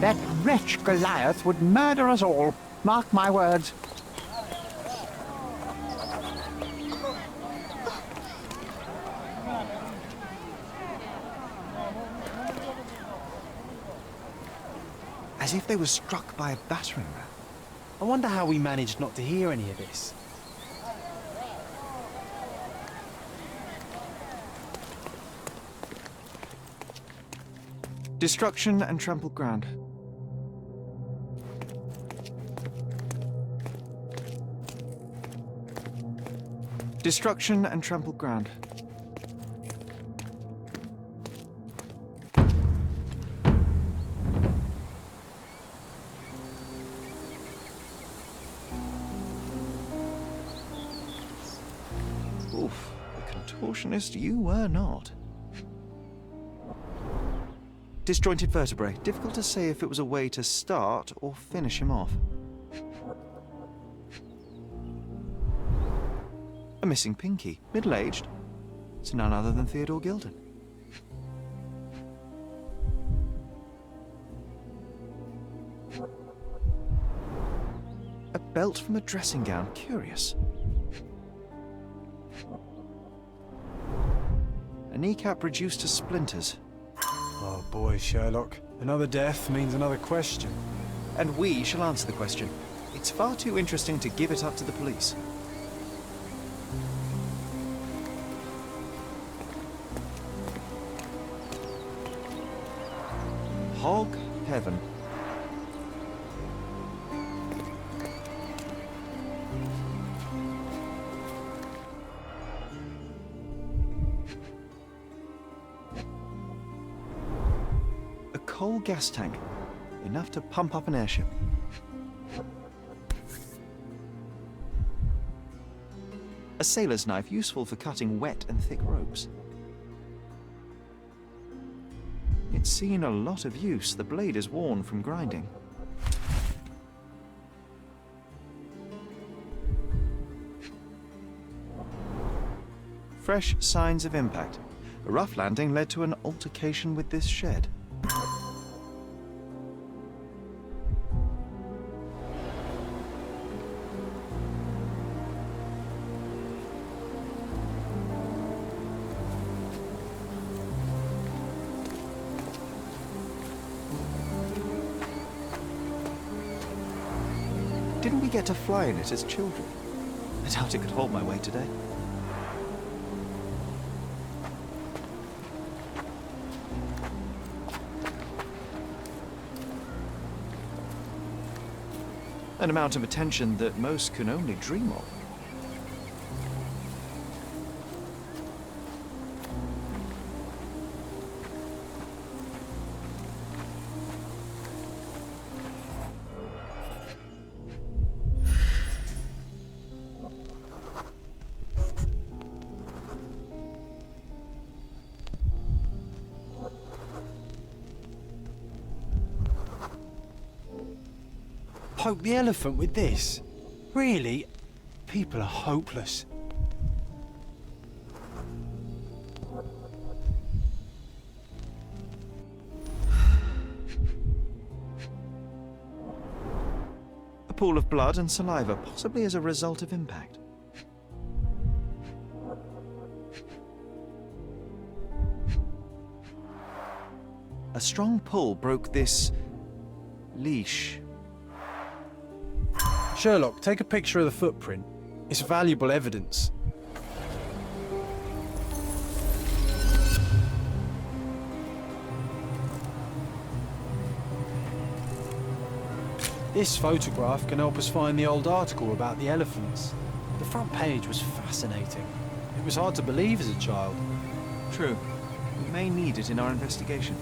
That wretch Goliath would murder us all. Mark my words. As if they were struck by a battering ram. I wonder how we managed not to hear any of this. Destruction and trampled ground. Destruction and trampled ground. Oof, the contortionist you were not. Disjointed vertebrae. Difficult to say if it was a way to start or finish him off. A missing pinky. Middle-aged. It's none other than Theodora Gilden. A belt from a dressing gown. Curious. A kneecap reduced to splinters. Oh boy, Sherlock. Another death means another question. And we shall answer the question. It's far too interesting to give it up to the police. Hog heaven. Coal gas tank, enough to pump up an airship. A sailor's knife, useful for cutting wet and thick ropes. It's seen a lot of use. The blade is worn from grinding. Fresh signs of impact. A rough landing led to an altercation with this shed. Didn't we get to fly in it as children? I doubt it could hold my weight today. An amount of attention that most can only dream of. Poke the elephant with this? Really? People are hopeless. A pool of blood and saliva, possibly as a result of impact. A strong pull broke this leash. Sherlock, take a picture of the footprint. It's valuable evidence. This photograph can help us find the old article about the elephants. The front page was fascinating. It was hard to believe as a child. True. We may need it in our investigation.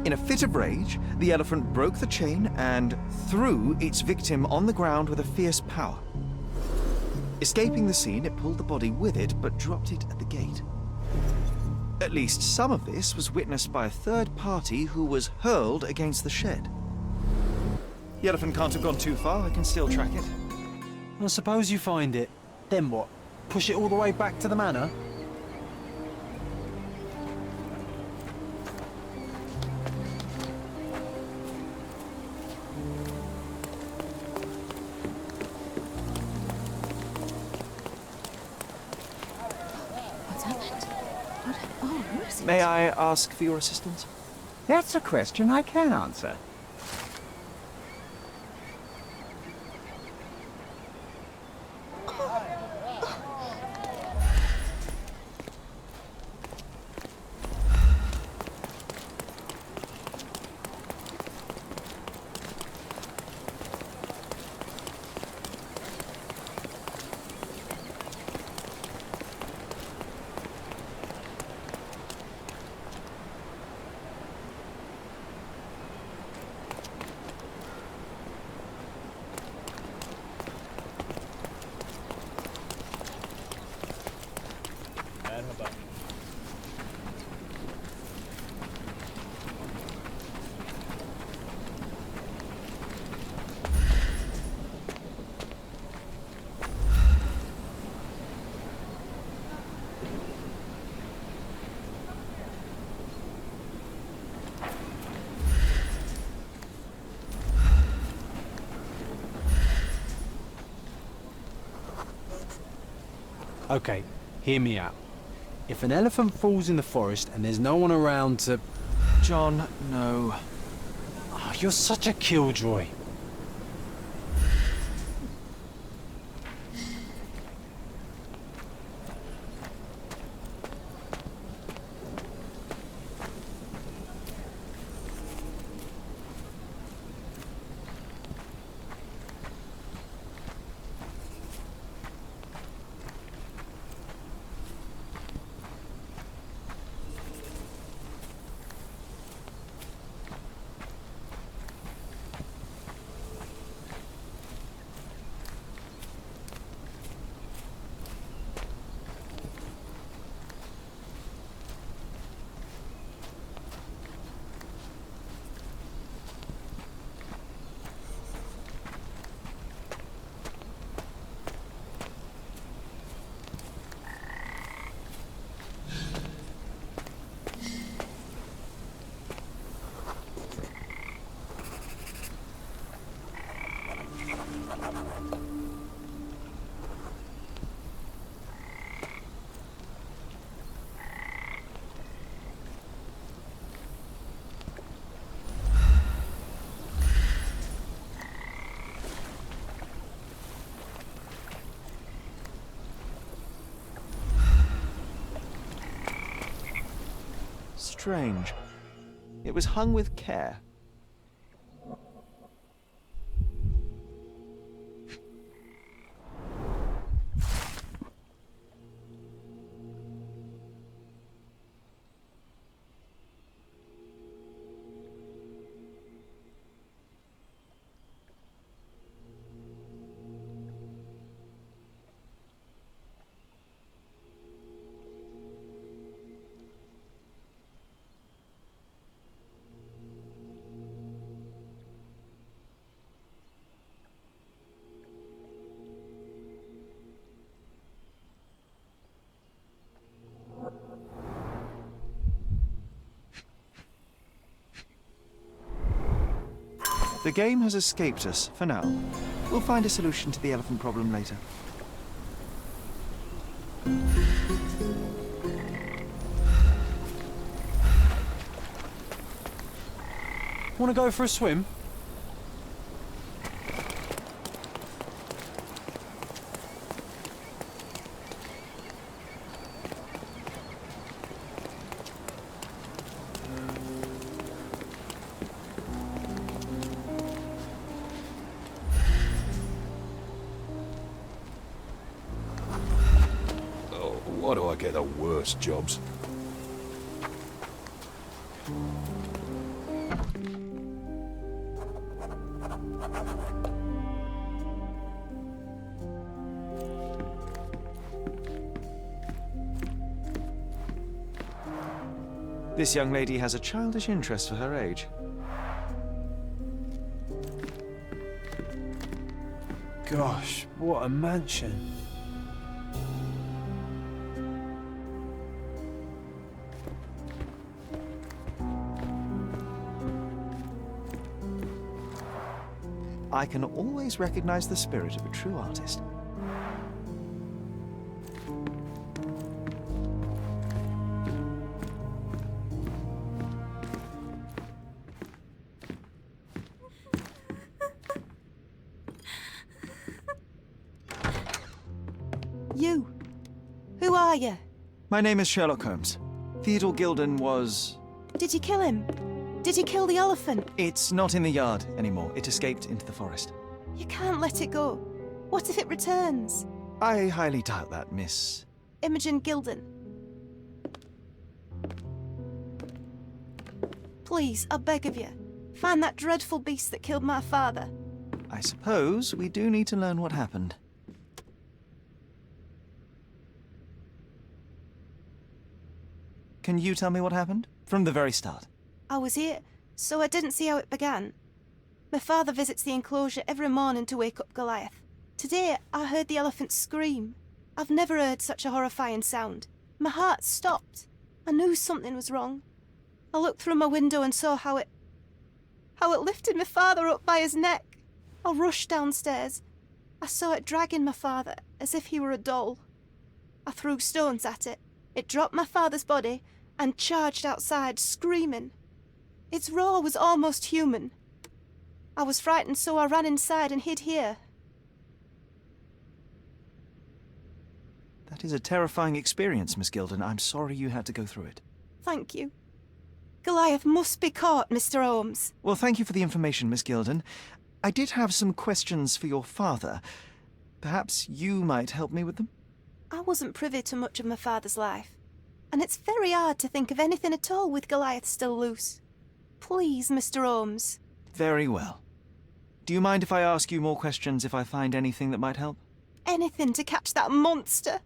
In a fit of rage, the elephant broke the chain and threw its victim on the ground with a fierce power. Escaping the scene, it pulled the body with it, but dropped it at the gate. At least some of this was witnessed by a third party who was hurled against the shed. The elephant can't have gone too far. I can still track it. Well, suppose you find it. Then what? Push it all the way back to the manor? May I ask for your assistance? That's a question I can answer. Okay, hear me out. If an elephant falls in the forest and there's no one around to... John, no. Oh, you're such a killjoy. strange. It was hung with care. The game has escaped us, for now. We'll find a solution to the elephant problem later. Want to go for a swim? Why do I get the worst jobs? This young lady has a childish interest for her age. Gosh, what a mansion. I can always recognize the spirit of a true artist. You? Who are you? My name is Sherlock Holmes. Theodora Gilden was... Did you kill him? Did you kill the elephant? It's not in the yard anymore. It escaped into the forest. You can't let it go. What if it returns? I highly doubt that, Miss... Imogen Gilden. Please, I beg of you, find that dreadful beast that killed my father. I suppose we do need to learn what happened. Can you tell me what happened? From the very start. I was here, so I didn't see how it began. My father visits the enclosure every morning to wake up Goliath. Today, I heard the elephant scream. I've never heard such a horrifying sound. My heart stopped. I knew something was wrong. I looked through my window and saw how it lifted my father up by his neck. I rushed downstairs. I saw it dragging my father as if he were a doll. I threw stones at it. It dropped my father's body and charged outside, screaming. Its roar was almost human. I was frightened, so I ran inside and hid here. That is a terrifying experience, Miss Gilden. I'm sorry you had to go through it. Thank you. Goliath must be caught, Mr. Holmes. Well, thank you for the information, Miss Gilden. I did have some questions for your father. Perhaps you might help me with them? I wasn't privy to much of my father's life, and it's very hard to think of anything at all with Goliath still loose. Please, Mr. Holmes. Very well. Do you mind if I ask you more questions if I find anything that might help? Anything to catch that monster.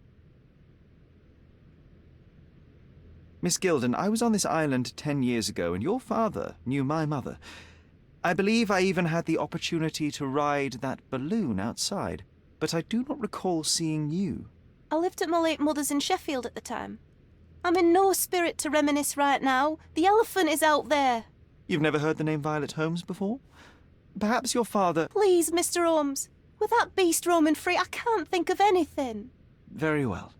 Miss Gilden, I was on this island 10 years ago, and your father knew my mother. I believe I even had the opportunity to ride that balloon outside, but I do not recall seeing you. I lived at my late mother's in Sheffield at the time. I'm in no spirit to reminisce right now. The elephant is out there. You've never heard the name Violet Holmes before? Perhaps your father... Please, Mr. Holmes. With that beast roaming free, I can't think of anything. Very well.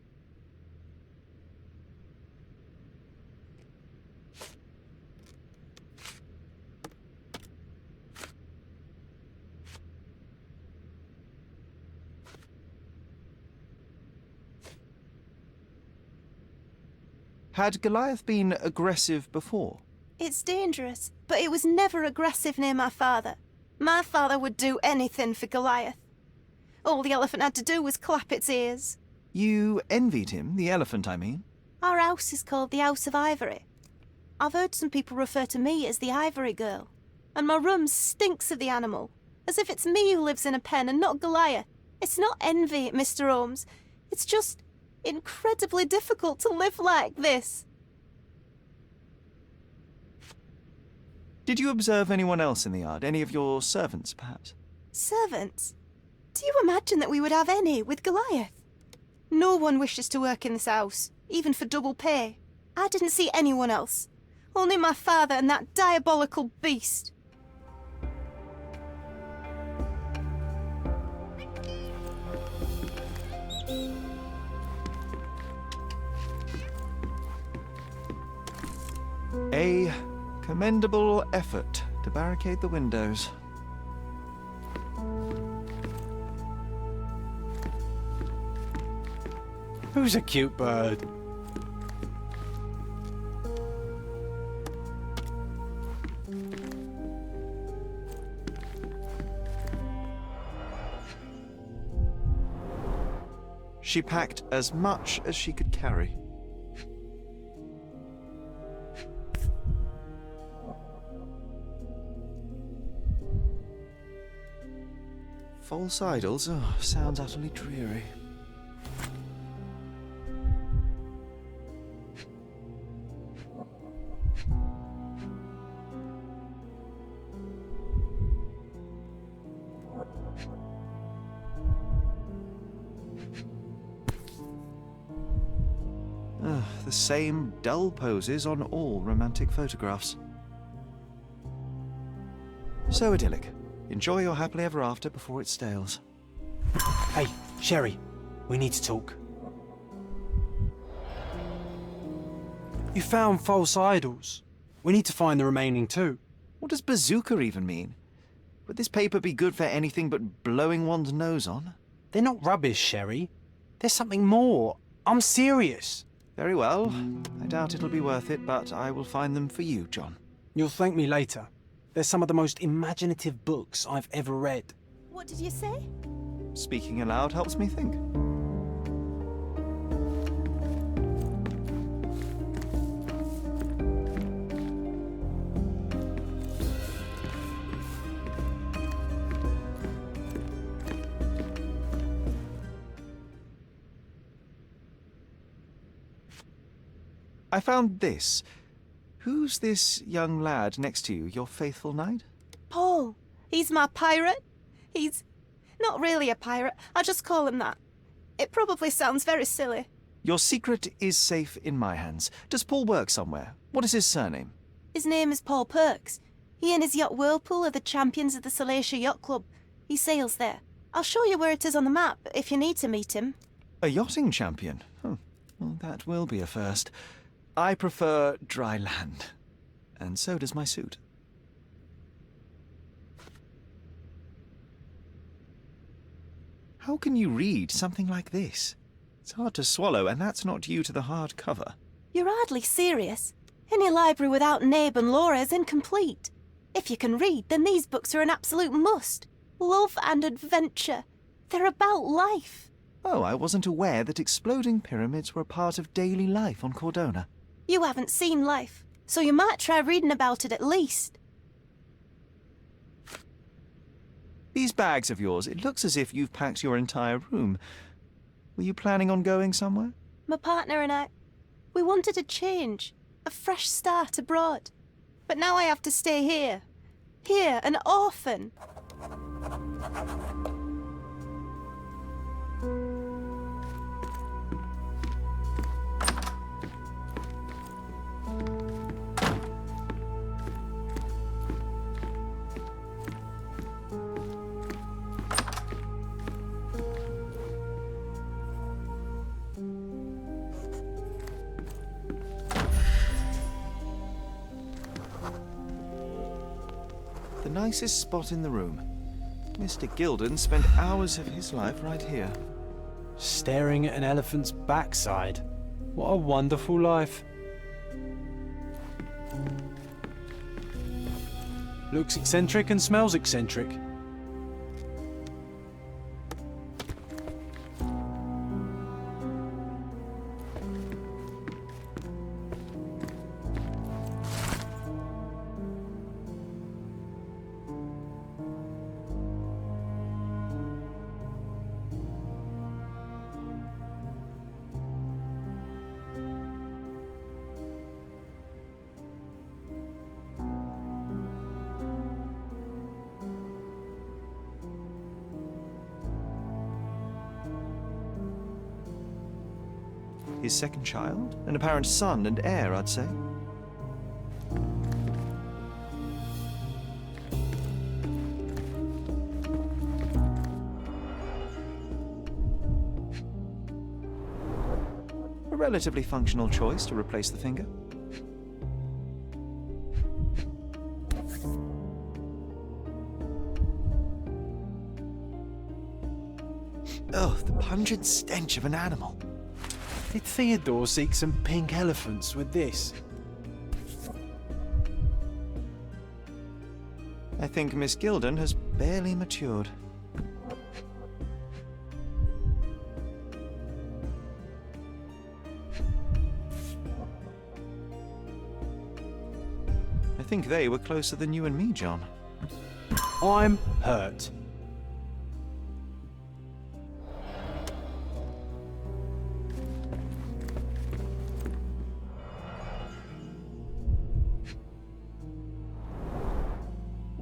Had Goliath been aggressive before? It's dangerous, but it was never aggressive near my father. My father would do anything for Goliath. All the elephant had to do was clap its ears. You envied him, the elephant, I mean? Our house is called the House of Ivory. I've heard some people refer to me as the Ivory Girl. And my room stinks of the animal, as if it's me who lives in a pen and not Goliath. It's not envy, Mr. Holmes. It's just incredibly difficult to live like this. Did you observe anyone else in the yard? Any of your servants, perhaps? Servants? Do you imagine that we would have any with Goliath? No one wishes to work in this house, even for double pay. I didn't see anyone else. Only my father and that diabolical beast. A commendable effort to barricade the windows. Who's a cute bird? She packed as much as she could carry. False idols? Oh, sounds utterly dreary. The same dull poses on all romantic photographs. So idyllic. Enjoy your happily ever after before it stales. Hey, Sherry, we need to talk. You found false idols. We need to find the remaining two. What does bazooka even mean? Would this paper be good for anything but blowing one's nose on? They're not rubbish, Sherry. There's something more. I'm serious. Very well. I doubt it'll be worth it, but I will find them for you, John. You'll thank me later. They're some of the most imaginative books I've ever read. What did you say? Speaking aloud helps me think. I found this. Who's this young lad next to you, your faithful knight? Paul. He's my pirate. He's not really a pirate. I just call him that. It probably sounds very silly. Your secret is safe in my hands. Does Paul work somewhere? What is his surname? His name is Paul Perks. He and his yacht Whirlpool are the champions of the Salacia Yacht Club. He sails there. I'll show you where it is on the map if you need to meet him. A yachting champion? Well, that will be a first. I prefer dry land. And so does my suit. How can you read something like this? It's hard to swallow, and that's not due to the hard cover. You're hardly serious. Any library without Nabe and Laura is incomplete. If you can read, then these books are an absolute must. Love and adventure. They're about life. Oh, I wasn't aware that exploding pyramids were a part of daily life on Cordona. You haven't seen life, so you might try reading about it at least. These bags of yours, it looks as if you've packed your entire room. Were you planning on going somewhere? My partner and I, we wanted a change, a fresh start abroad. But now I have to stay here. Here, an orphan. The nicest spot in the room. Mr. Gilden spent hours of his life right here. Staring at an elephant's backside. What a wonderful life. Looks eccentric and smells eccentric. His second child? An apparent son and heir, I'd say. A relatively functional choice to replace the finger. Oh, the pungent stench of an animal. Did Theodore seek some pink elephants with this? I think Miss Gilden has barely matured. I think they were closer than you and me, John. I'm hurt.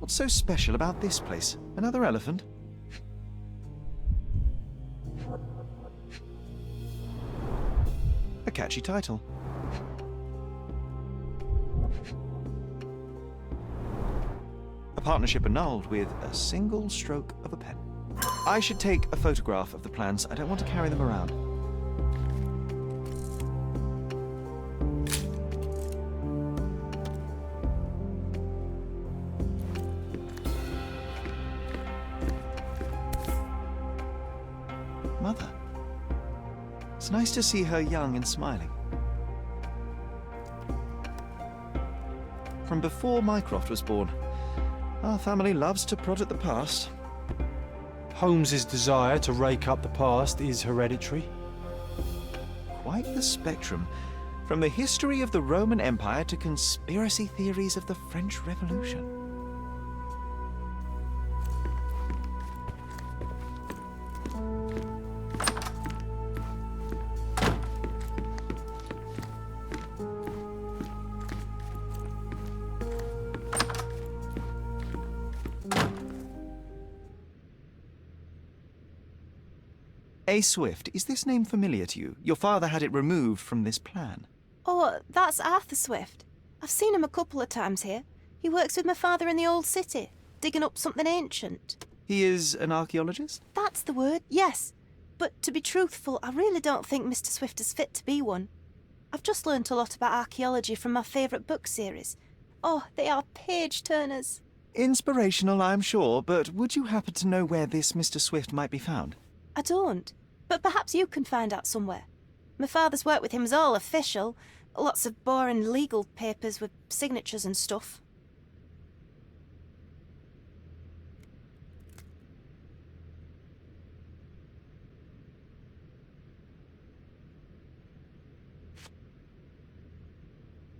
What's so special about this place? Another elephant? A catchy title. A partnership annulled with a single stroke of a pen. I should take a photograph of the plans. I don't want to carry them around. Mother. It's nice to see her young and smiling. From before Mycroft was born, our family loves to prod at the past. Holmes's desire to rake up the past is hereditary. Quite the spectrum. From the history of the Roman Empire to conspiracy theories of the French Revolution. A. Swift, is this name familiar to you? Your father had it removed from this plan. Oh, that's Arthur Swift. I've seen him a couple of times here. He works with my father in the old city, digging up something ancient. He is an archaeologist? That's the word, yes. But to be truthful, I really don't think Mr. Swift is fit to be one. I've just learnt a lot about archaeology from my favourite book series. Oh, they are page-turners. Inspirational, I'm sure, but would you happen to know where this Mr. Swift might be found? I don't, but perhaps you can find out somewhere. My father's work with him is all official. Lots of boring legal papers with signatures and stuff.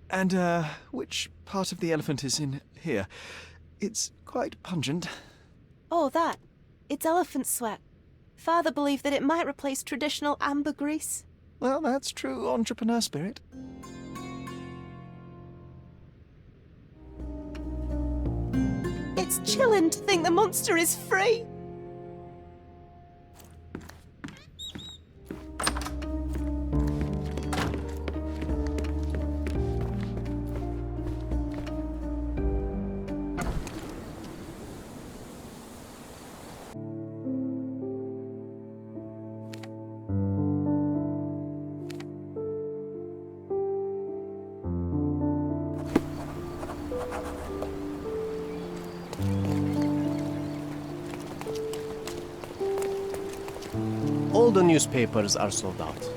And, which part of the elephant is in here? It's quite pungent. Oh, that. It's elephant sweat. Father believed that it might replace traditional ambergris. Well, that's true entrepreneur spirit. It's chilling to think the monster is free. All the newspapers are sold out.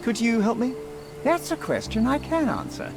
Could you help me? That's a question I can answer.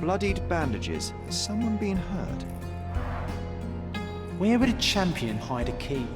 Bloodied bandages. Has someone been hurt? Where would a champion hide a key?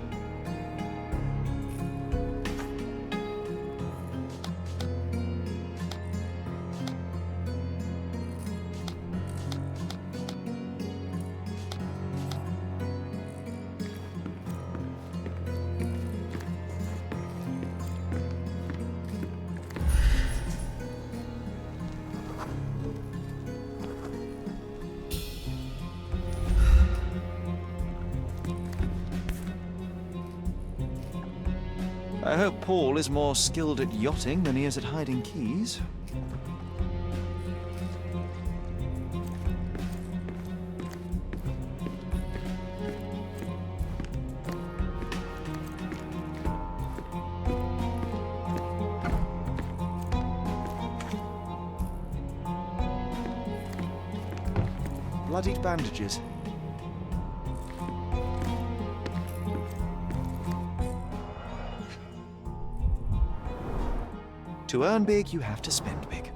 I hope Paul is more skilled at yachting than he is at hiding keys. Bloodied bandages. To earn big, you have to spend big.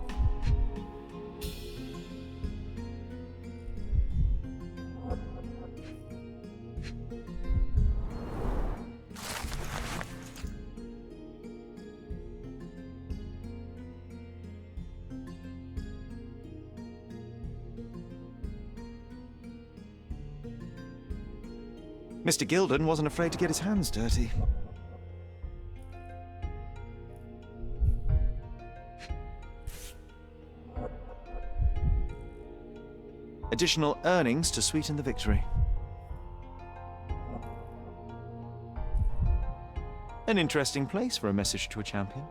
Mr. Gilden wasn't afraid to get his hands dirty. Additional earnings to sweeten the victory. An interesting place for a message to a champion.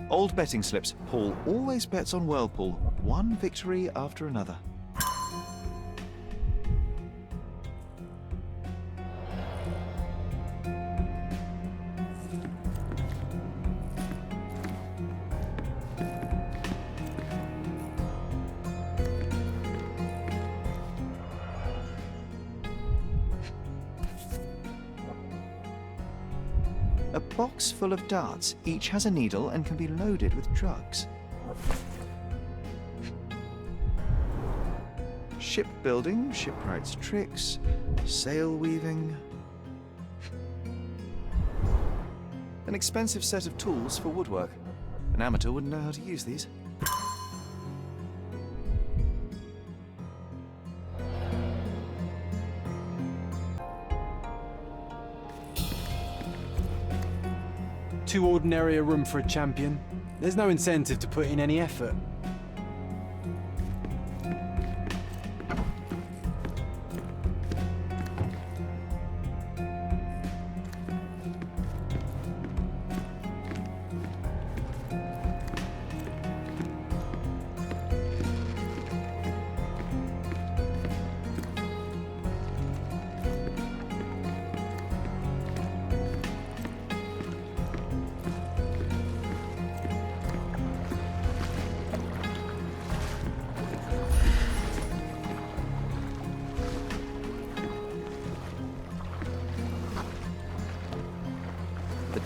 Old betting slips. Paul always bets on Whirlpool. One victory after another. A box full of darts. Each has a needle and can be loaded with drugs. Shipbuilding, shipwright's tricks, sail weaving. An expensive set of tools for woodwork. An amateur wouldn't know how to use these. Too ordinary a room for a champion. There's no incentive to put in any effort.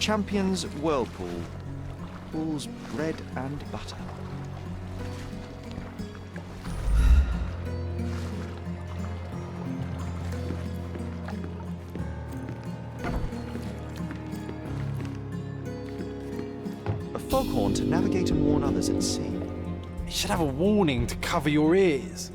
Champion's Whirlpool. Pool's bread and butter. A foghorn to navigate and warn others at sea. You should have a warning to cover your ears.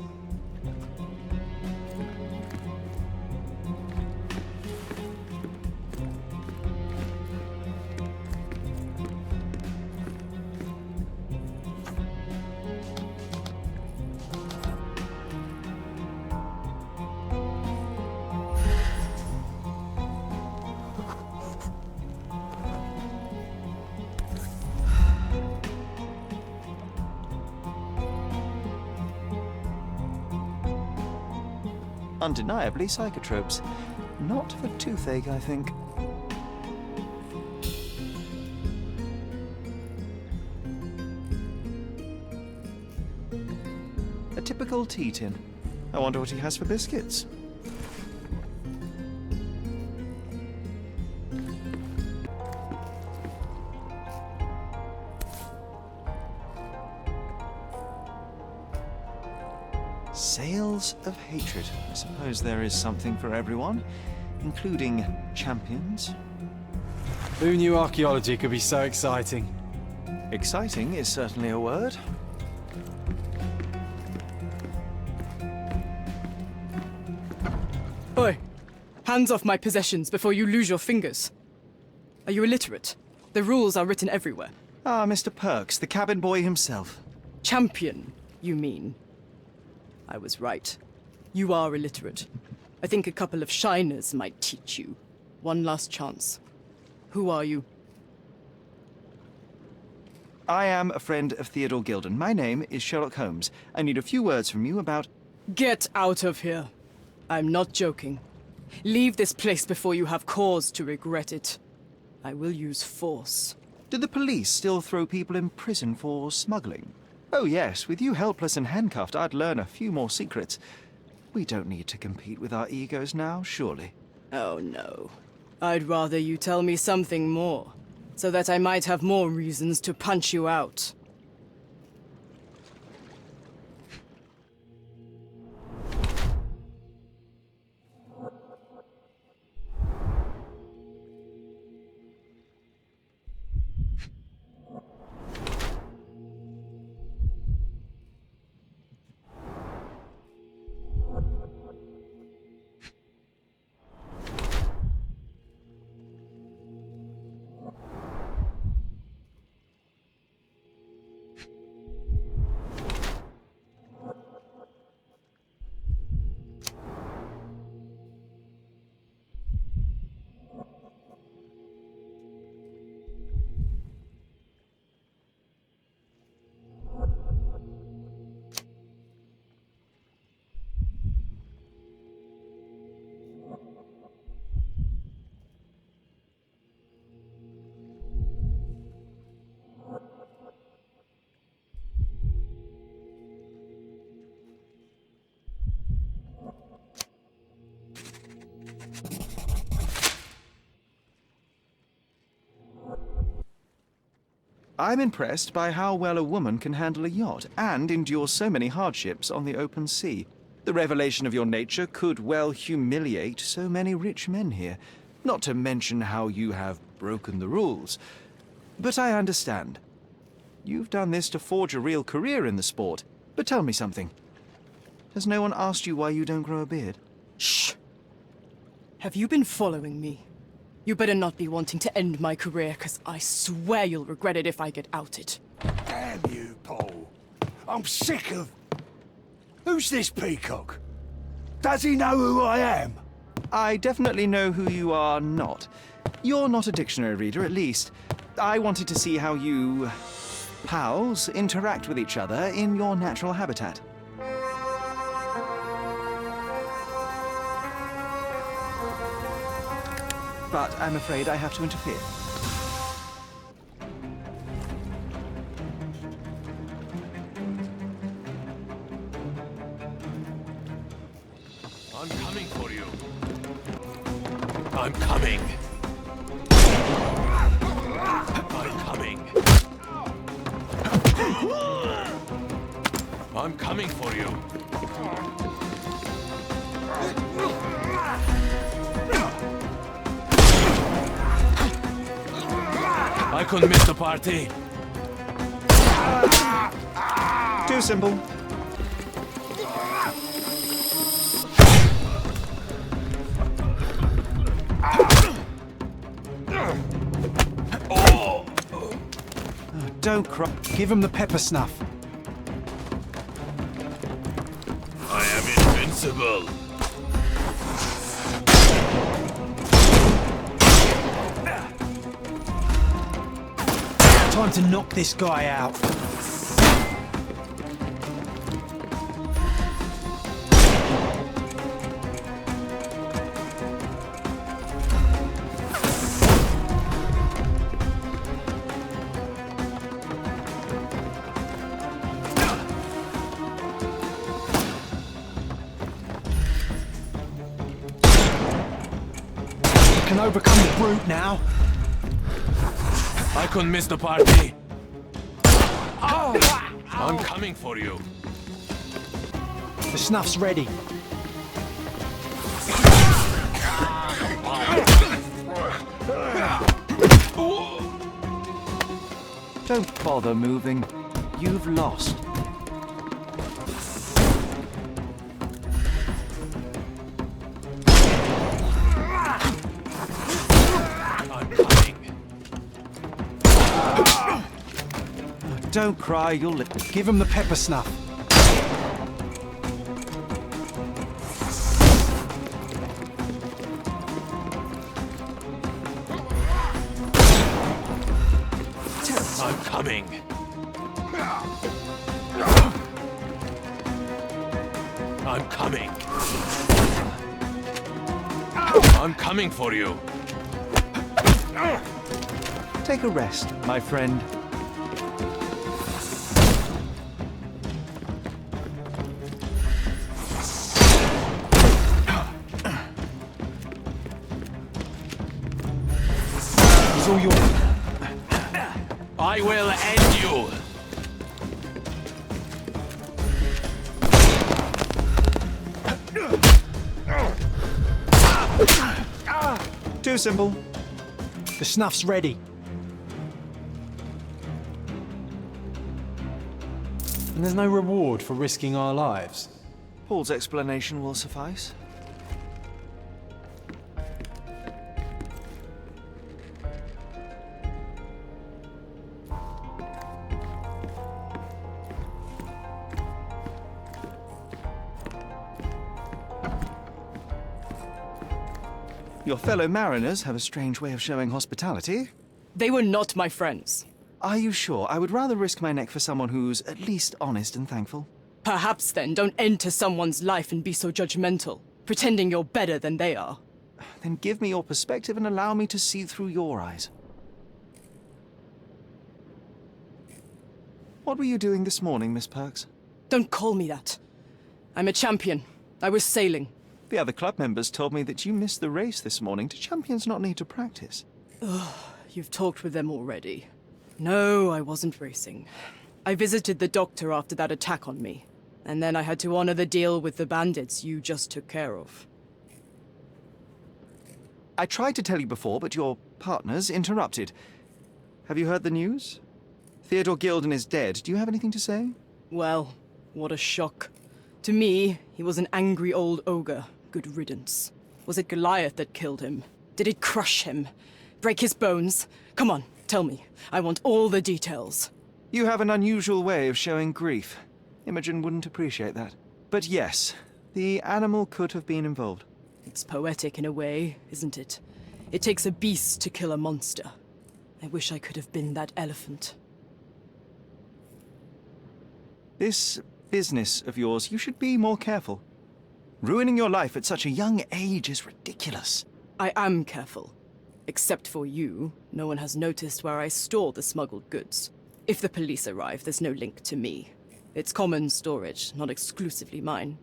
Undeniably psychotropes. Not for toothache, I think. A typical tea tin. I wonder what he has for biscuits. Sails of hatred. I suppose there is something for everyone, including champions. Who knew archaeology could be so exciting? Exciting is certainly a word. Oi! Hands off my possessions before you lose your fingers. Are you illiterate? The rules are written everywhere. Ah, Mr. Perks, the cabin boy himself. Champion, you mean? I was right. You are illiterate. I think a couple of shiners might teach you. One last chance. Who are you? I am a friend of Theodora Gilden. My name is Sherlock Holmes. I need a few words from you about... Get out of here. I'm not joking. Leave this place before you have cause to regret it. I will use force. Do the police still throw people in prison for smuggling? Oh yes, with you helpless and handcuffed, I'd learn a few more secrets. We don't need to compete with our egos now, surely. Oh no. I'd rather you tell me something more, so that I might have more reasons to punch you out. I'm impressed by how well a woman can handle a yacht and endure so many hardships on the open sea. The revelation of your nature could well humiliate so many rich men here, not to mention how you have broken the rules. But I understand. You've done this to forge a real career in the sport. But tell me something. Has no one asked you why you don't grow a beard? Shh! Have you been following me? You better not be wanting to end my career, because I swear you'll regret it if I get outed. Damn you, Paul. I'm sick of... Who's this peacock? Does he know who I am? I definitely know who you are not. You're not a dictionary reader, at least. I wanted to see how you... pals interact with each other in your natural habitat. But I'm afraid I have to interfere. I'm coming for you. I'm coming. I'm coming for you. I couldn't miss the party. Too simple. Don't cry. Give him the pepper snuff. I am invincible. Time to knock this guy out. Can overcome the brute now. I couldn't miss the party. I'm coming for you. The snuff's ready. Don't bother moving. You've lost. I'm coming. Don't cry, you'll live. Give him the pepper snuff. I'm coming. I'm coming. I'm coming for you. Take a rest, my friend. He's all yours. I will end you. Too simple. The snuff's ready. And there's no reward for risking our lives. Paul's explanation will suffice. Your fellow mariners have a strange way of showing hospitality. They were not my friends. Are you sure? I would rather risk my neck for someone who's at least honest and thankful. Perhaps then don't enter someone's life and be so judgmental, pretending you're better than they are. Then give me your perspective and allow me to see through your eyes. What were you doing this morning, Miss Perks? Don't call me that. I'm a champion. I was sailing. The other club members told me that you missed the race this morning. Do champions not need to practice? You've talked with them already. No, I wasn't racing. I visited the doctor after that attack on me. And then I had to honor the deal with the bandits you just took care of. I tried to tell you before, but your partners interrupted. Have you heard the news? Theodora Gilden is dead. Do you have anything to say? Well, what a shock. To me, he was an angry old ogre. Good riddance. Was it Goliath that killed him? Did it crush him? Break his bones? Come on, tell me. I want all the details. You have an unusual way of showing grief. Imogen wouldn't appreciate that. But yes, the animal could have been involved. It's poetic in a way, isn't it? It takes a beast to kill a monster. I wish I could have been that elephant. This business of yours, you should be more careful. Ruining your life at such a young age is ridiculous. I am careful. Except for you, no one has noticed where I store the smuggled goods. If the police arrive, there's no link to me. It's common storage, not exclusively mine.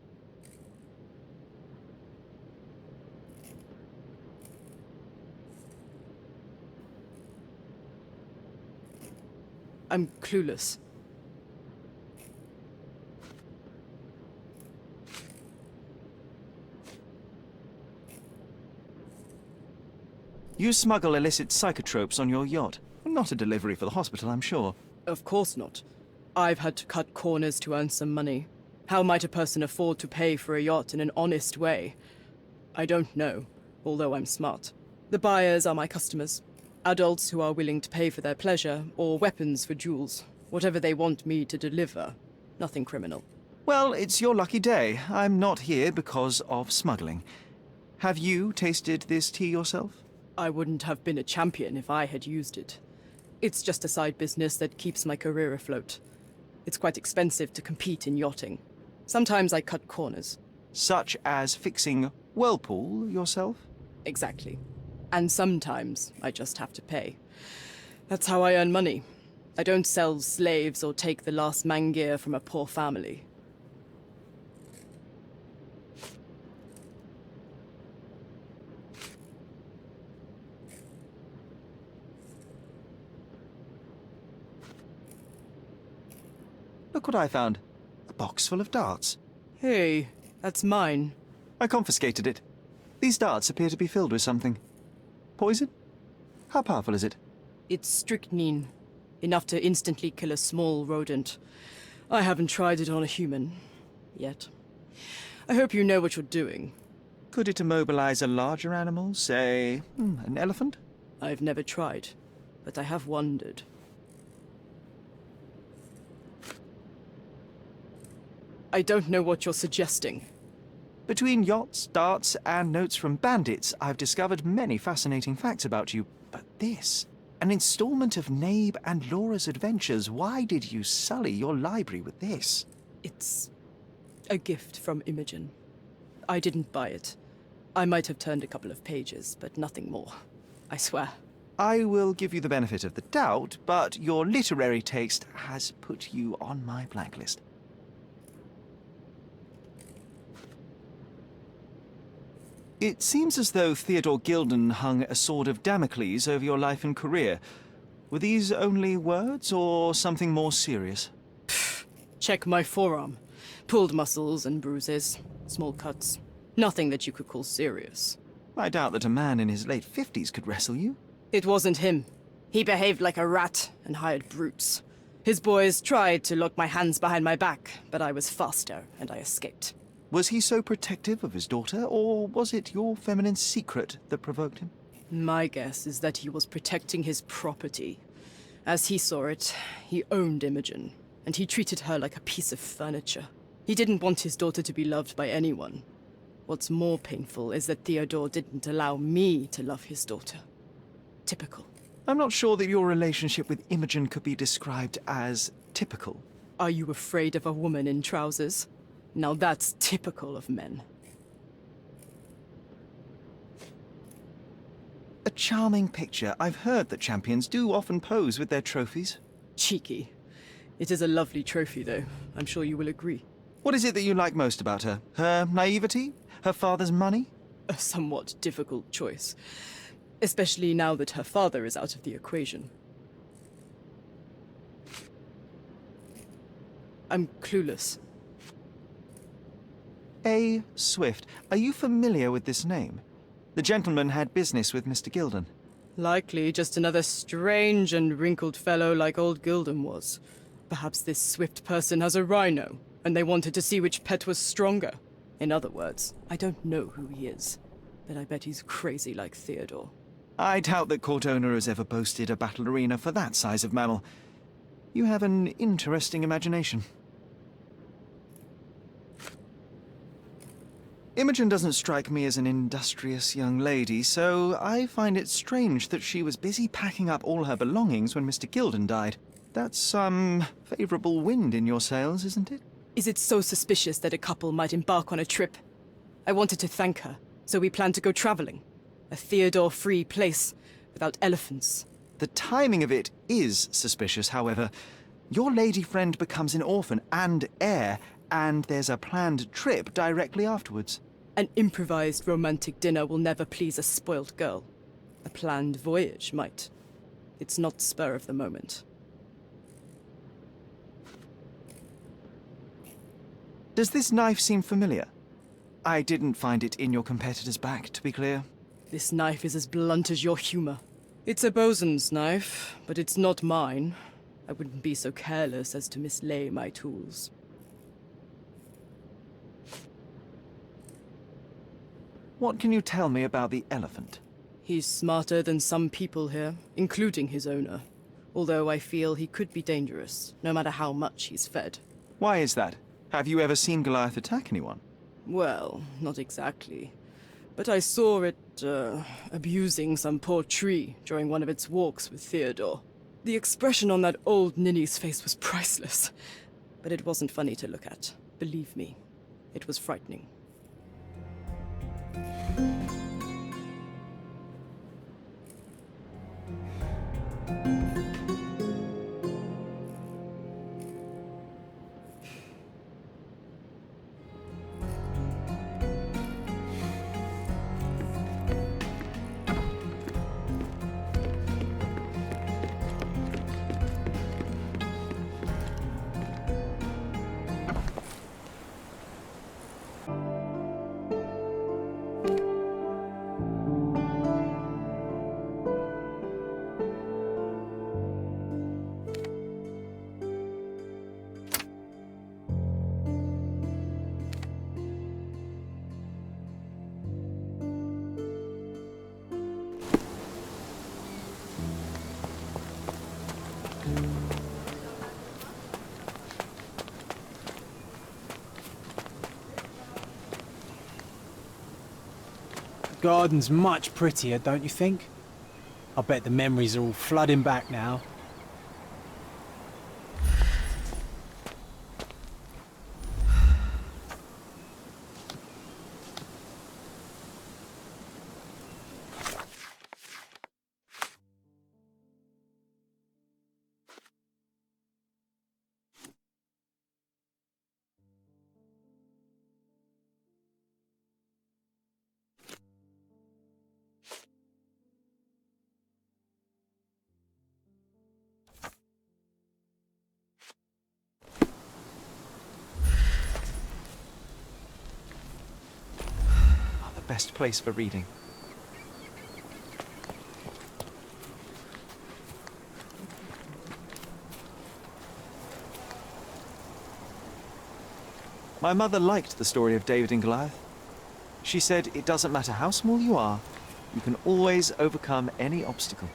I'm clueless. You smuggle illicit psychotropes on your yacht. Not a delivery for the hospital, I'm sure. Of course not. I've had to cut corners to earn some money. How might a person afford to pay for a yacht in an honest way? I don't know, although I'm smart. The buyers are my customers. Adults who are willing to pay for their pleasure, or weapons for jewels. Whatever they want me to deliver. Nothing criminal. Well, it's your lucky day. I'm not here because of smuggling. Have you tasted this tea yourself? I wouldn't have been a champion if I had used it. It's just a side business that keeps my career afloat. It's quite expensive to compete in yachting. Sometimes I cut corners. Such as fixing whirlpool yourself? Exactly. And sometimes I just have to pay. That's how I earn money. I don't sell slaves or take the last mangear from a poor family. Look what I found. A box full of darts. Hey, that's mine. I confiscated it. These darts appear to be filled with something. Poison? How powerful is it? It's strychnine. Enough to instantly kill a small rodent. I haven't tried it on a human. Yet. I hope you know what you're doing. Could it immobilize a larger animal, say, an elephant? I've never tried, but I have wondered. I don't know what you're suggesting. Between yachts, darts, and notes from bandits, I've discovered many fascinating facts about you. But this, an installment of Nabe and Laura's adventures. Why did you sully your library with this? It's a gift from Imogen. I didn't buy it. I might have turned a couple of pages, but nothing more. I swear. I will give you the benefit of the doubt, but your literary taste has put you on my blacklist. It seems as though Theodora Gilden hung a sword of Damocles over your life and career. Were these only words, or something more serious? Check my forearm. Pulled muscles and bruises. Small cuts. Nothing that you could call serious. I doubt that a man in his late 50s could wrestle you. It wasn't him. He behaved like a rat and hired brutes. His boys tried to lock my hands behind my back, but I was faster and I escaped. Was he so protective of his daughter, or was it your feminine secret that provoked him? My guess is that he was protecting his property. As he saw it, he owned Imogen, and he treated her like a piece of furniture. He didn't want his daughter to be loved by anyone. What's more painful is that Theodore didn't allow me to love his daughter. Typical. I'm not sure that your relationship with Imogen could be described as typical. Are you afraid of a woman in trousers? Now that's typical of men. A charming picture. I've heard that champions do often pose with their trophies. Cheeky. It is a lovely trophy, though. I'm sure you will agree. What is it that you like most about her? Her naivety? Her father's money? A somewhat difficult choice. Especially now that her father is out of the equation. I'm clueless. A. Swift. Are you familiar with this name? The gentleman had business with Mr. Gilden. Likely just another strange and wrinkled fellow like old Gilden was. Perhaps this Swift person has a rhino, and they wanted to see which pet was stronger. In other words, I don't know who he is, but I bet he's crazy like Theodore. I doubt that Cordona has ever boasted a battle arena for that size of mammal. You have an interesting imagination. Imogen doesn't strike me as an industrious young lady, so I find it strange that she was busy packing up all her belongings when Mr. Gilden died. That's some favorable wind in your sails, isn't it? Is it so suspicious that a couple might embark on a trip? I wanted to thank her, so we planned to go traveling. A Theodore-free place, without elephants. The timing of it is suspicious, however. Your lady friend becomes an orphan and heir, and there's a planned trip directly afterwards. An improvised romantic dinner will never please a spoilt girl. A planned voyage might. It's not spur of the moment. Does this knife seem familiar? I didn't find it in your competitor's back, to be clear. This knife is as blunt as your humor. It's a bosun's knife, but it's not mine. I wouldn't be so careless as to mislay my tools. What can you tell me about the elephant? He's smarter than some people here, including his owner. Although I feel he could be dangerous, no matter how much he's fed. Why is that? Have you ever seen Goliath attack anyone? Well, not exactly. But I saw it, abusing some poor tree during one of its walks with Theodore. The expression on that old ninny's face was priceless. But it wasn't funny to look at. Believe me, it was frightening. The garden's much prettier, don't you think? I bet the memories are all flooding back now. Best place for reading. My mother liked the story of David and Goliath. She said it doesn't matter how small you are, you can always overcome any obstacle.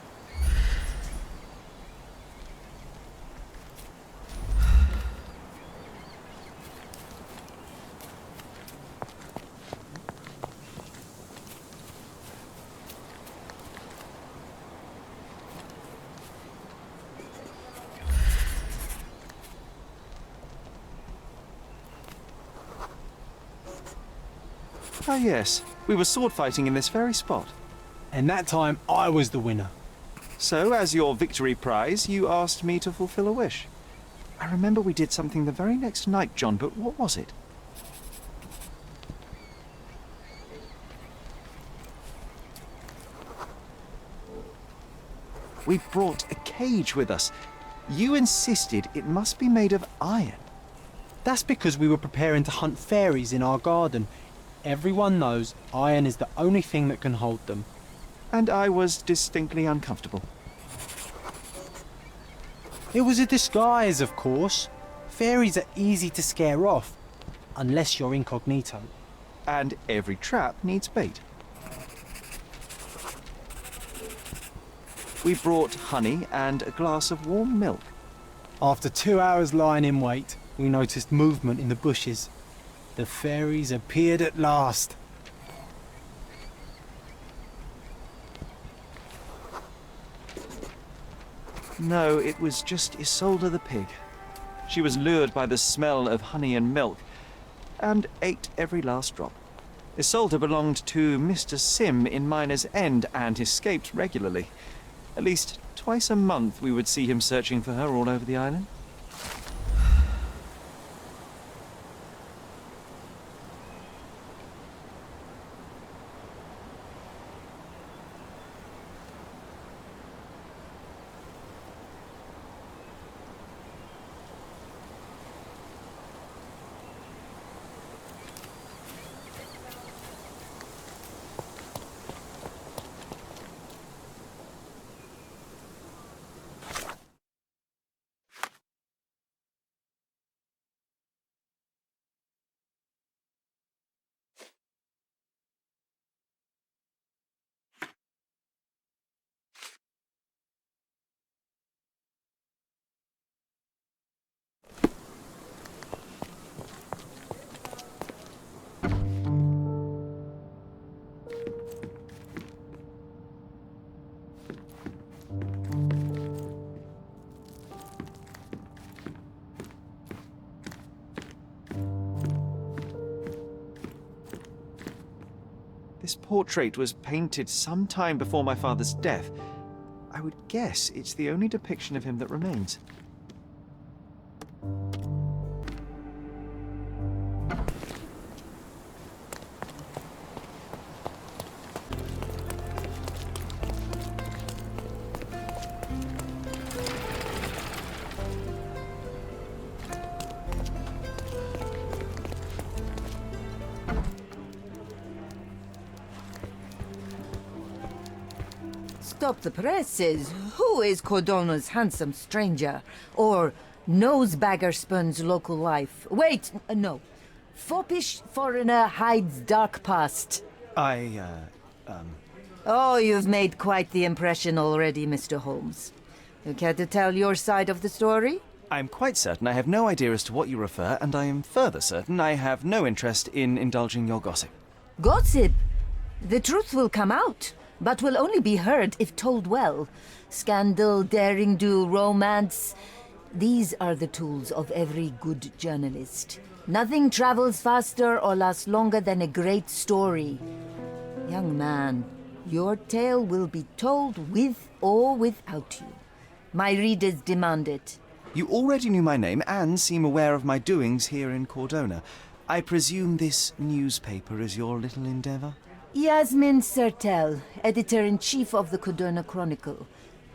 Ah yes, we were sword fighting in this very spot. And that time I was the winner. So, as your victory prize, you asked me to fulfill a wish. I remember we did something the very next night, John, but what was it? We brought a cage with us. You insisted it must be made of iron. That's because we were preparing to hunt fairies in our garden. Everyone knows iron is the only thing that can hold them. And I was distinctly uncomfortable. It was a disguise, of course. Fairies are easy to scare off, unless you're incognito. And every trap needs bait. We brought honey and a glass of warm milk. After 2 hours lying in wait, we noticed movement in the bushes. The fairies appeared at last. No, it was just Isolde the pig. She was lured by the smell of honey and milk, and ate every last drop. Isolde belonged to Mr. Sim in Miner's End and escaped regularly. At least twice a month we would see him searching for her all over the island. This portrait was painted some time before my father's death. I would guess it's the only depiction of him that remains. Stop the presses. Who is Cordona's handsome stranger? Or nosebagger spurns local life? Wait, no. Foppish foreigner hides dark past. Oh, you've made quite the impression already, Mr. Holmes. You care to tell your side of the story? I'm quite certain I have no idea as to what you refer, and I am further certain I have no interest in indulging your gossip. Gossip? The truth will come out, but will only be heard if told well. Scandal, daring-do, romance. These are the tools of every good journalist. Nothing travels faster or lasts longer than a great story. Young man, your tale will be told with or without you. My readers demand it. You already knew my name and seem aware of my doings here in Cordona. I presume this newspaper is your little endeavor? Yasmin Sertel, editor-in-chief of the Cordona Chronicle.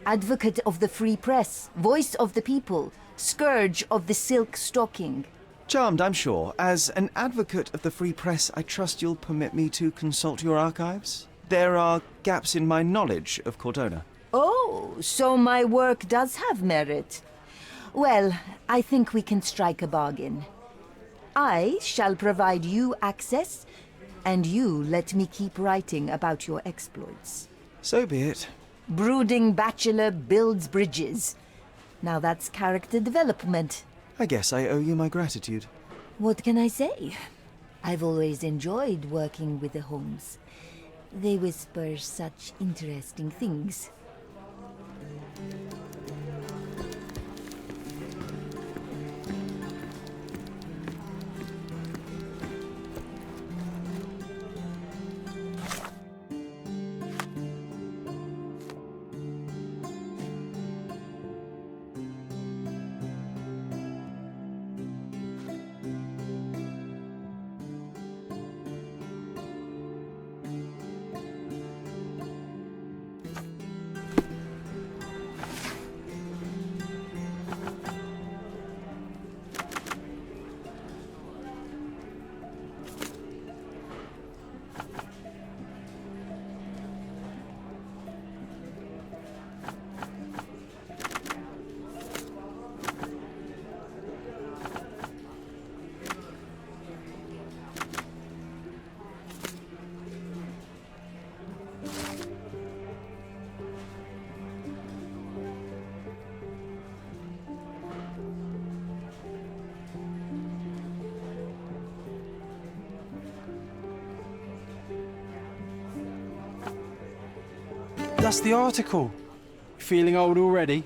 Advocate of the free press, voice of the people, scourge of the silk stocking. Charmed, I'm sure. As an advocate of the free press, I trust you'll permit me to consult your archives? There are gaps in my knowledge of Cordona. Oh, so my work does have merit. Well, I think we can strike a bargain. I shall provide you access, and you let me keep writing about your exploits. So be it. Brooding bachelor builds bridges. Now that's character development. I guess I owe you my gratitude. What can I say? I've always enjoyed working with the Holmes. They whisper such interesting things. That's the article. Feeling old already?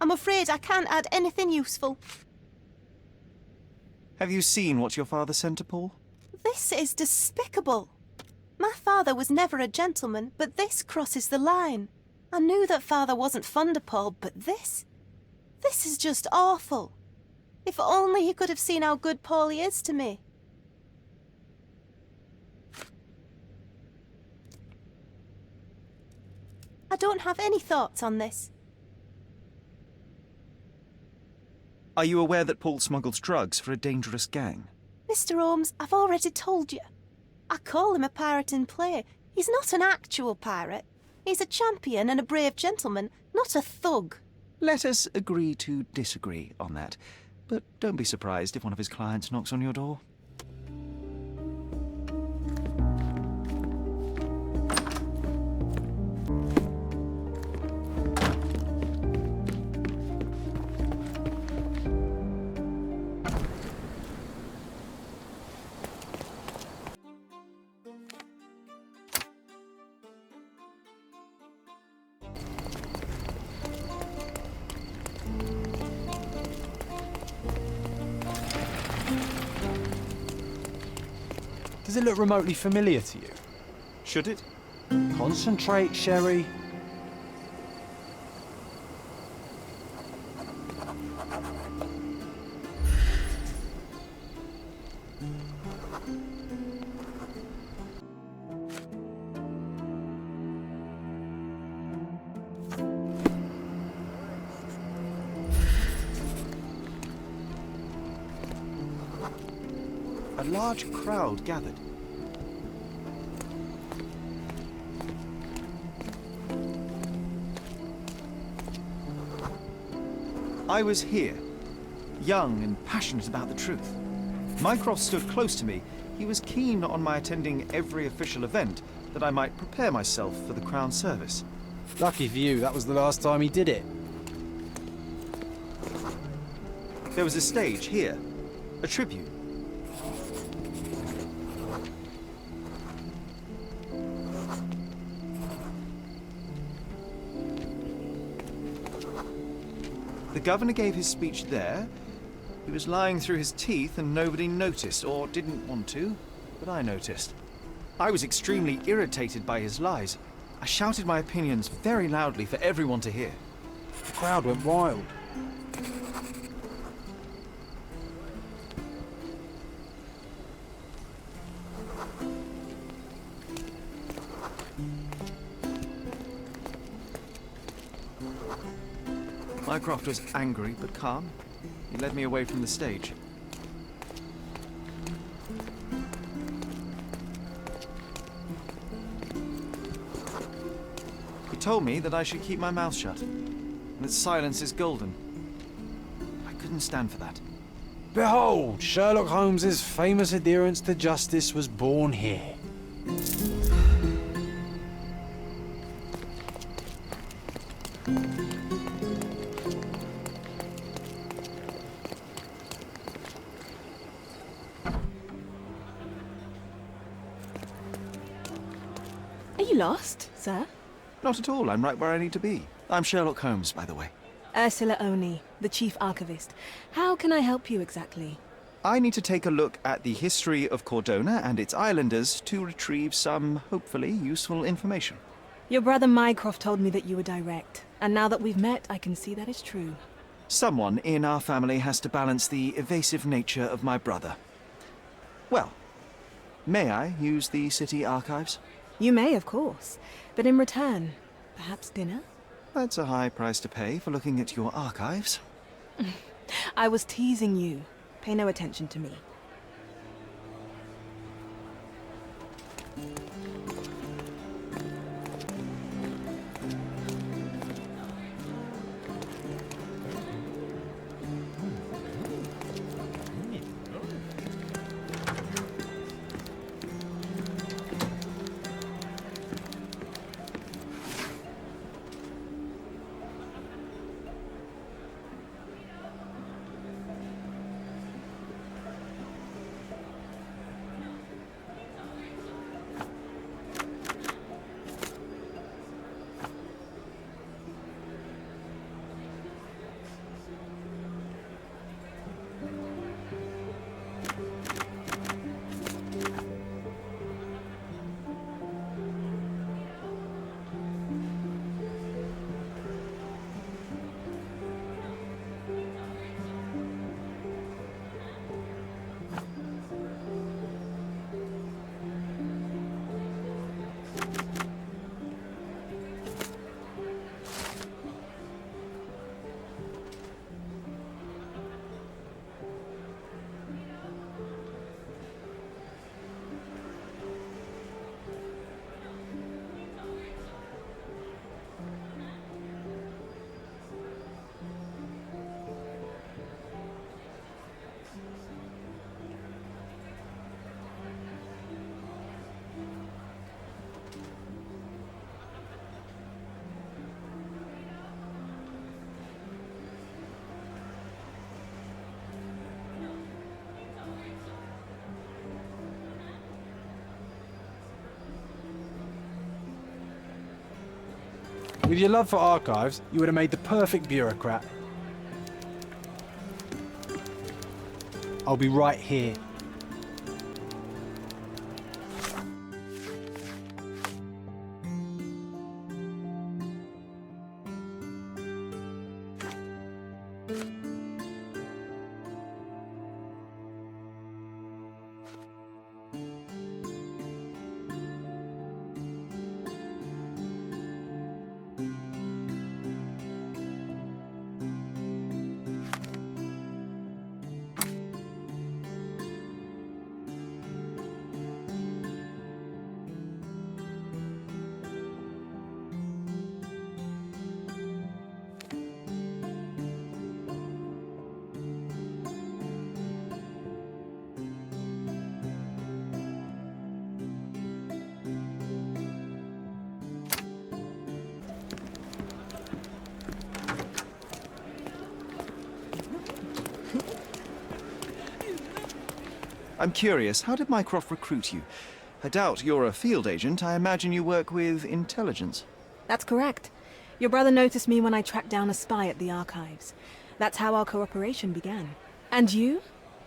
I'm afraid I can't add anything useful. Have you seen what your father sent to Paul? This is despicable. My father was never a gentleman, but this crosses the line. I knew that father wasn't fond of Paul, but this is just awful. If only he could have seen how good Paulie is to me. I don't have any thoughts on this. Are you aware that Paul smuggles drugs for a dangerous gang? Mr. Holmes, I've already told you. I call him a pirate in play. He's not an actual pirate. He's a champion and a brave gentleman, not a thug. Let us agree to disagree on that. But don't be surprised if one of his clients knocks on your door. Does it look remotely familiar to you? Should it? Concentrate, Sherry. A large crowd gathered. I was here, young and passionate about the truth. Mycroft stood close to me. He was keen on my attending every official event, that I might prepare myself for the Crown service. Lucky for you, that was the last time he did it. There was a stage here, a tribute. The governor gave his speech there. He was lying through his teeth and nobody noticed, or didn't want to, but I noticed. I was extremely irritated by his lies. I shouted my opinions very loudly for everyone to hear. The crowd went wild. Mycroft was angry but calm. He led me away from the stage. He told me that I should keep my mouth shut, and that silence is golden. I couldn't stand for that. Behold, Sherlock Holmes's famous adherence to justice was born here. Are you lost, sir? Not at all. I'm right where I need to be. I'm Sherlock Holmes, by the way. Ursula Oni, the chief archivist. How can I help you exactly? I need to take a look at the history of Cordona and its islanders to retrieve some, hopefully, useful information. Your brother Mycroft told me that you were direct, and now that we've met, I can see that is true. Someone in our family has to balance the evasive nature of my brother. Well, may I use the city archives? You may, of course, but in return, perhaps dinner? That's a high price to pay for looking at your archives. I was teasing you. Pay no attention to me. With your love for archives, you would have made the perfect bureaucrat. I'll be right here. I'm curious, how did Mycroft recruit you? I doubt you're a field agent. I imagine you work with intelligence. That's correct. Your brother noticed me when I tracked down a spy at the archives. That's how our cooperation began. And you?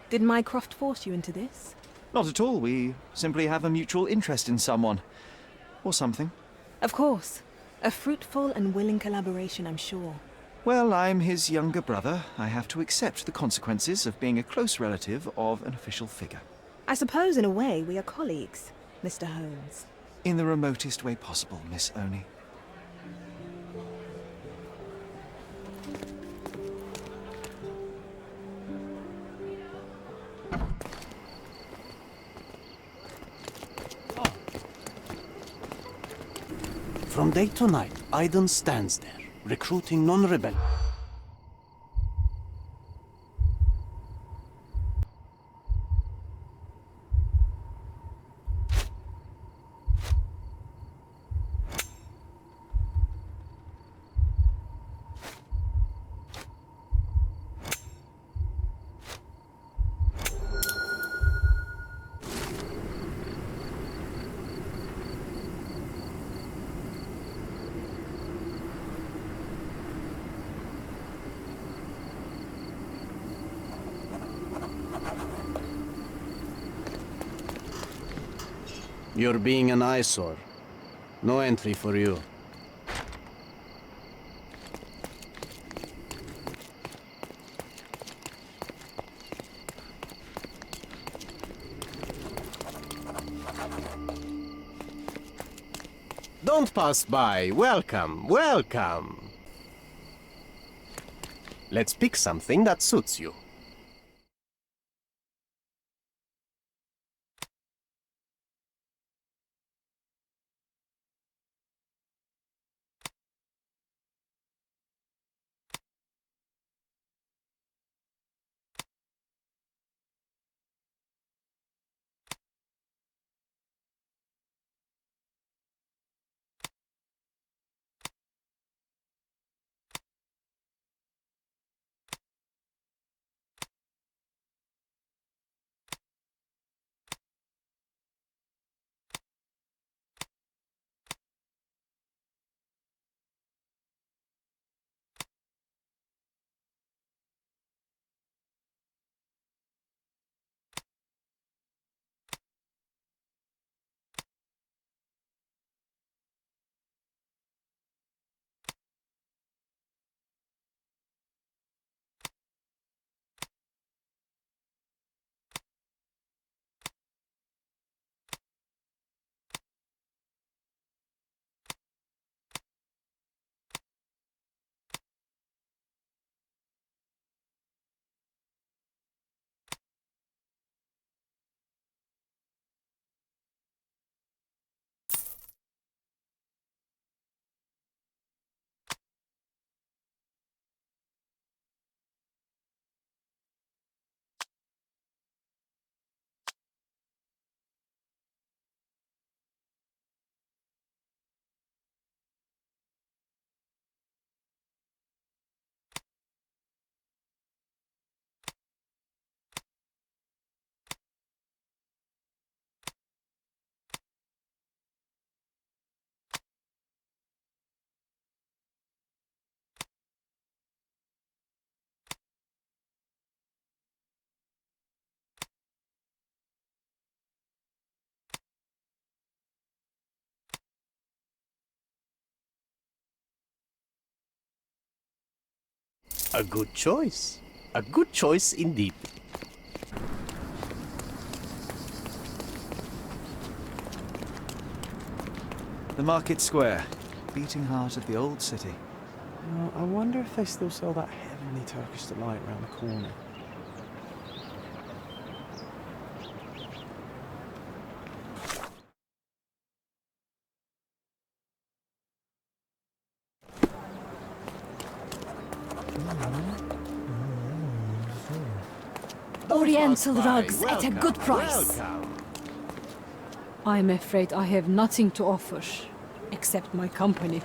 Did Mycroft force you into this? Not at all. We simply have a mutual interest in someone. Or something. Of course. A fruitful and willing collaboration, I'm sure. Well, I'm his younger brother. I have to accept the consequences of being a close relative of an official figure. I suppose, in a way, we are colleagues, Mr. Holmes. In the remotest way possible, Miss Oni. From day to night, Aiden stands there, recruiting non-rebel. You're being an eyesore. No entry for you. Don't pass by. Welcome, welcome. Let's pick something that suits you. A good choice. A good choice indeed. The market square, beating heart of the old city. I wonder if they still sell that heavenly Turkish delight around the corner. Oriental rugs at a good price. I'm afraid I have nothing to offer, except my company.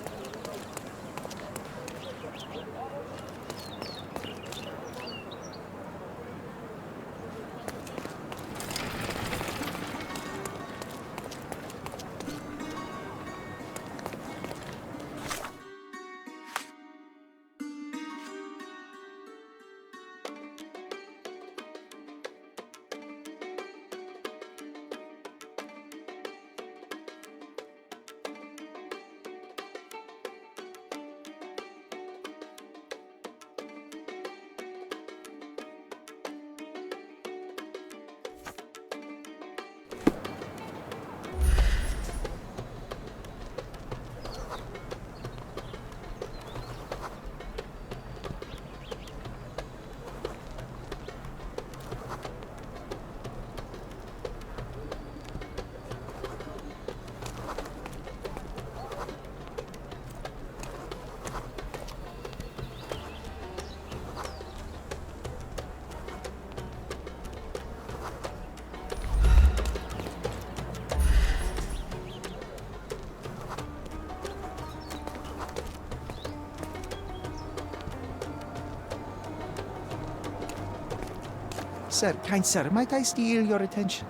Sir, kind sir, might I steal your attention?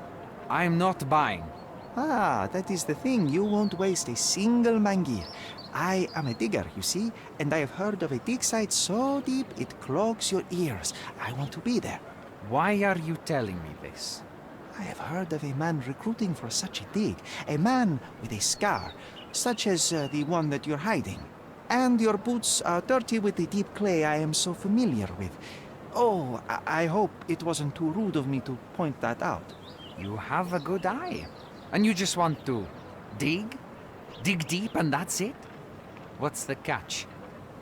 I'm not buying. Ah, that is the thing. You won't waste a single mangi. I am a digger, you see, and I have heard of a dig site so deep it clogs your ears. I want to be there. Why are you telling me this? I have heard of a man recruiting for such a dig. A man with a scar, such as the one that you're hiding. And your boots are dirty with the deep clay I am so familiar with. Oh, I hope it wasn't too rude of me to point that out. You have a good eye. And you just want to dig? Dig deep and that's it? What's the catch?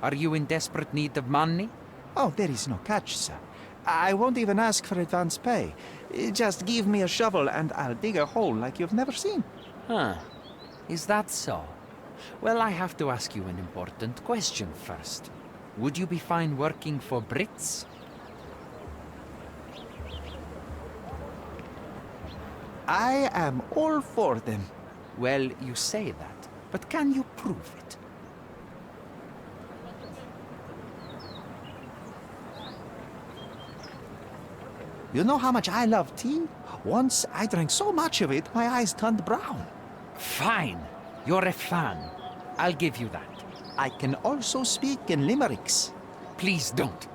Are you in desperate need of money? Oh, there is no catch, sir. I won't even ask for advance pay. Just give me a shovel and I'll dig a hole like you've never seen. Huh. Is that so? Well, I have to ask you an important question first. Would you be fine working for Brits? I am all for them. Well, you say that, but can you prove it? You know how much I love tea? Once I drank so much of it, my eyes turned brown. Fine. You're a fan. I'll give you that. I can also speak in limericks. Please don't.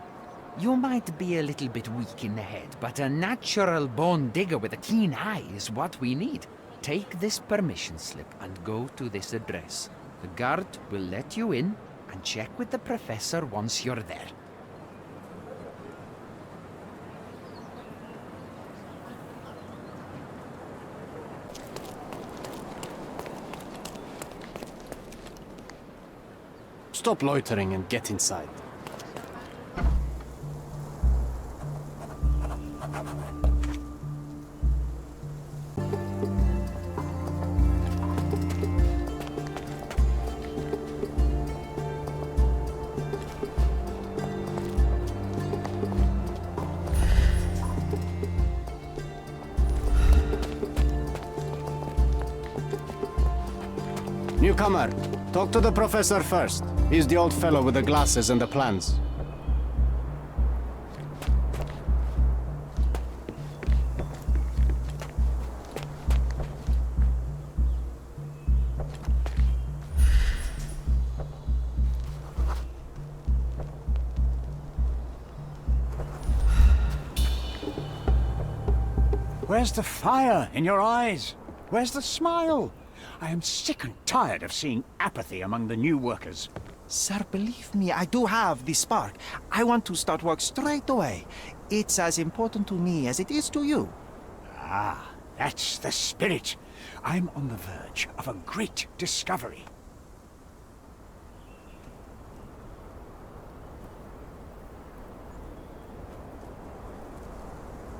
You might be a little bit weak in the head, but a natural born digger with a keen eye is what we need. Take this permission slip and go to this address. The guard will let you in and check with the professor once you're there. Stop loitering and get inside. Newcomer, talk to the professor first. He's the old fellow with the glasses and the plans. Where's the fire in your eyes? Where's the smile? I am sick and tired of seeing apathy among the new workers. Sir, believe me, I do have the spark. I want to start work straight away. It's as important to me as it is to you. Ah, that's the spirit. I'm on the verge of a great discovery.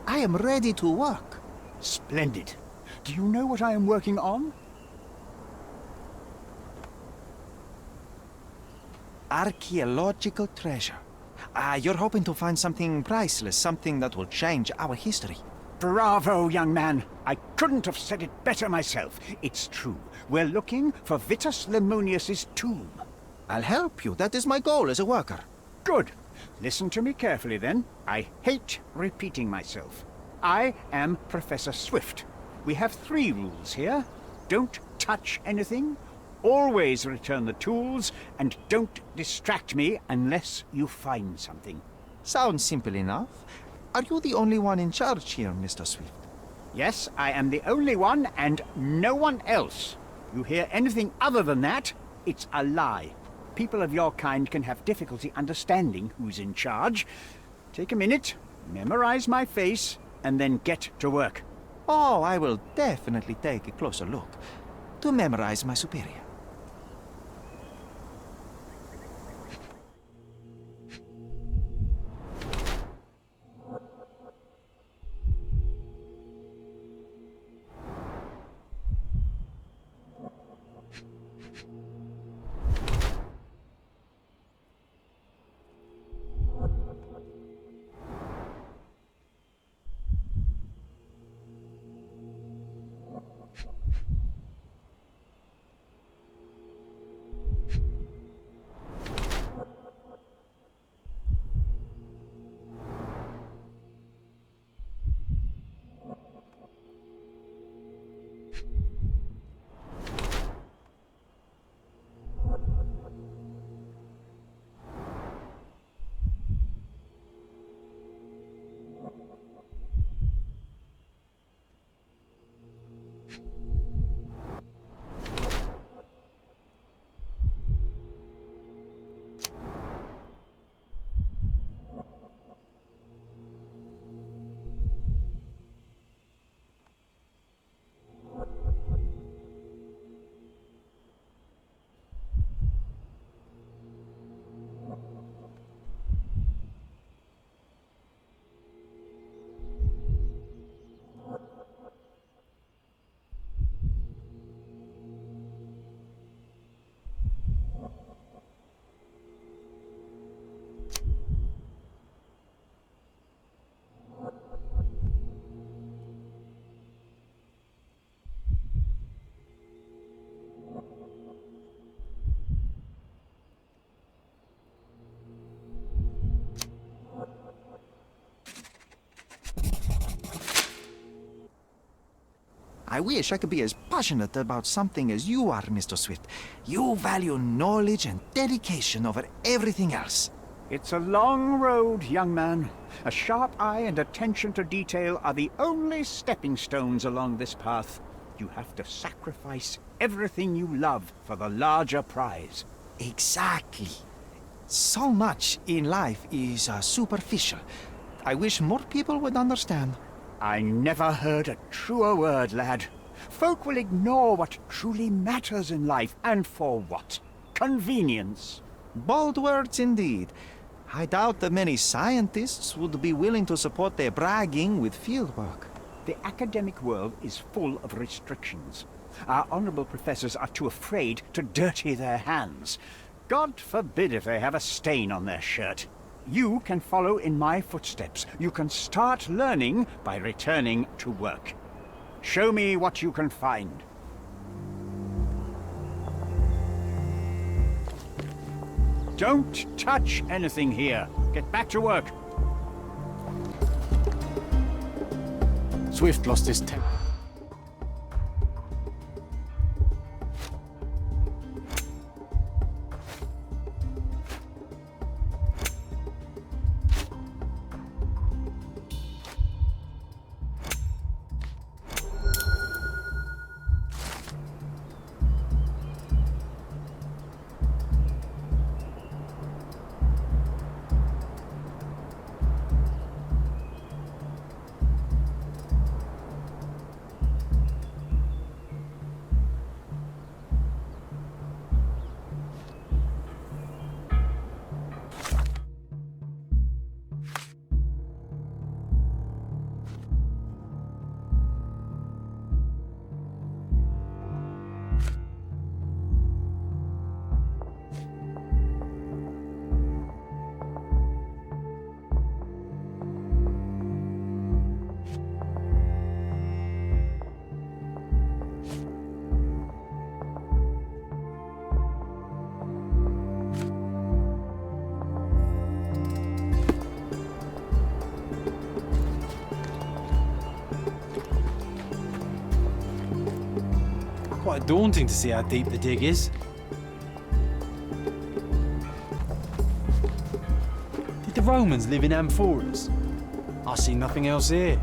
I am ready to work. Splendid. Do you know what I am working on? Archaeological treasure. You're hoping to find something priceless, something that will change our history. Bravo, young man. I couldn't have said it better myself. It's true. We're looking for Vitus Lemonius's tomb. I'll help you. That is my goal as a worker. Good. Listen to me carefully, then. I hate repeating myself. I am Professor Swift. We have 3 rules here. Don't touch anything. Always return the tools, and don't distract me unless you find something. Sounds simple enough. Are you the only one in charge here, Mr. Swift? Yes, I am the only one, and no one else. You hear anything other than that, it's a lie. People of your kind can have difficulty understanding who's in charge. Take a minute, memorize my face, and then get to work. Oh, I will definitely take a closer look to memorize my superior. I wish I could be as passionate about something as you are, Mr. Swift. You value knowledge and dedication over everything else. It's a long road, young man. A sharp eye and attention to detail are the only stepping stones along this path. You have to sacrifice everything you love for the larger prize. Exactly. So much in life is superficial. I wish more people would understand. I never heard a truer word, lad. Folk will ignore what truly matters in life, and for what? Convenience. Bold words indeed. I doubt that many scientists would be willing to support their bragging with fieldwork. The academic world is full of restrictions. Our honorable professors are too afraid to dirty their hands. God forbid if they have a stain on their shirt. You can follow in my footsteps. You can start learning by returning to work. Show me what you can find. Don't touch anything here. Get back to work. Swift lost his temper. Quite daunting to see how deep the dig is. Did the Romans live in amphoras? I see nothing else here.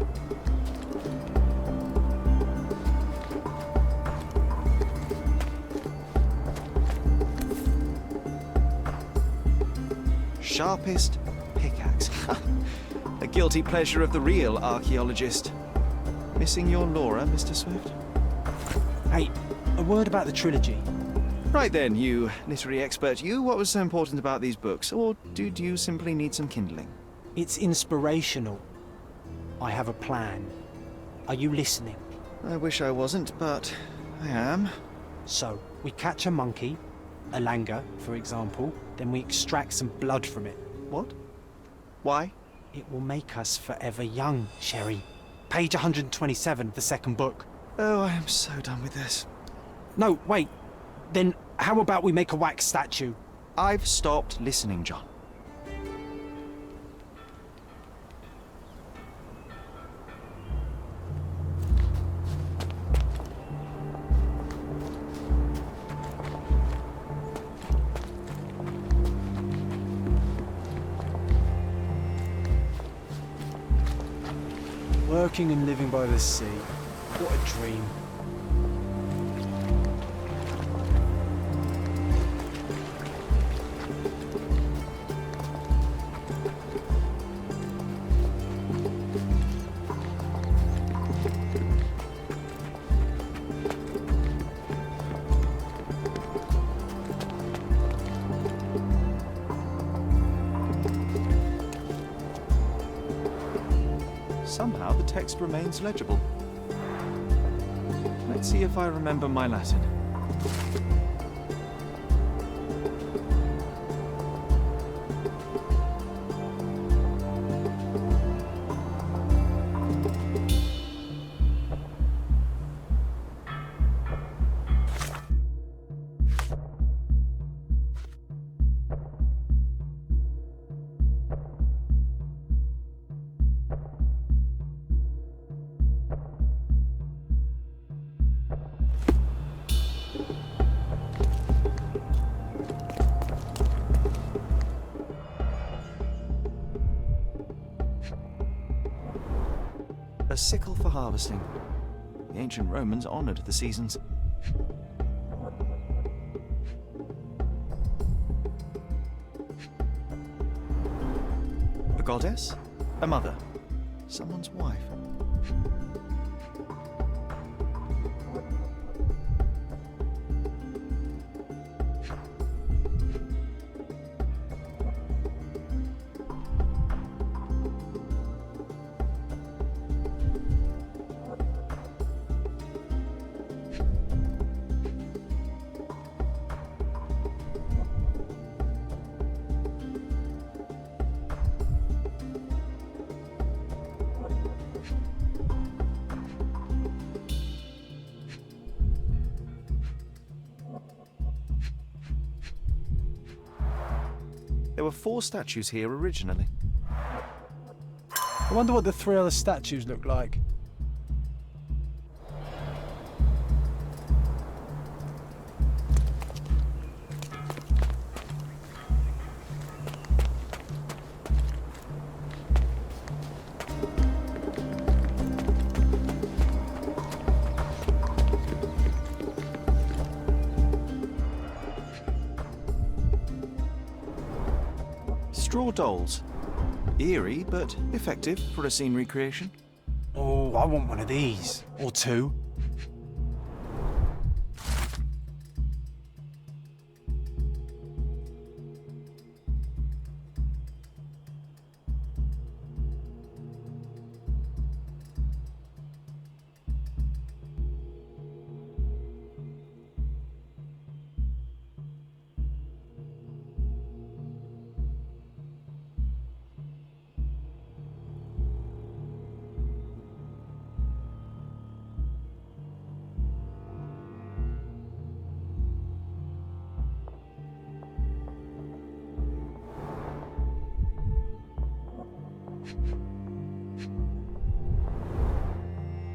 Sharpest pickaxe. A guilty pleasure of the real archaeologist. Missing your Laura, Mr. Swift? Hey, a word about the trilogy. Right then, you literary expert, what was so important about these books? Or did you simply need some kindling? It's inspirational. I have a plan. Are you listening? I wish I wasn't, but I am. So, we catch a monkey, a langur, for example, then we extract some blood from it. What? Why? It will make us forever young, Sherry. Page 127 of the second book. Oh, I am so done with this. No, wait. Then how about we make a wax statue? I've stopped listening, John. Working and living by the sea. What a dream. Somehow the text remains legible. Let's see if I remember my Latin. A sickle for harvesting. The ancient Romans honoured the seasons. A goddess? A mother? Someone's wife? There were 4 statues here originally. I wonder what the 3 other statues look like. Straw dolls. Eerie, but effective for a scene recreation. Oh, I want one of these. Or 2.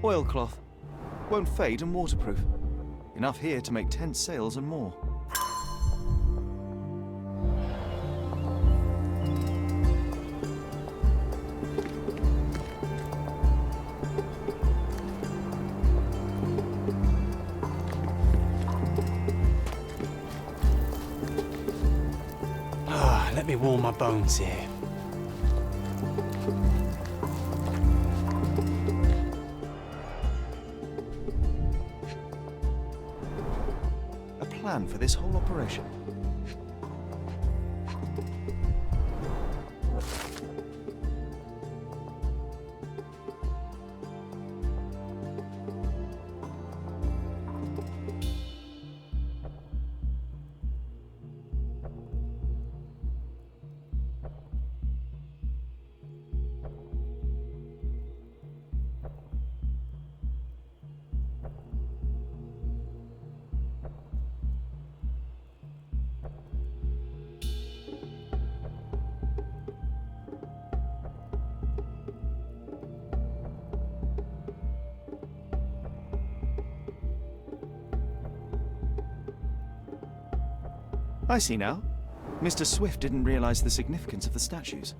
Oilcloth. Won't fade and waterproof. Enough here to make tent sails and more. Let me warm my bones here. A plan for this whole operation. I see now. Mr. Swift didn't realize the significance of the statues.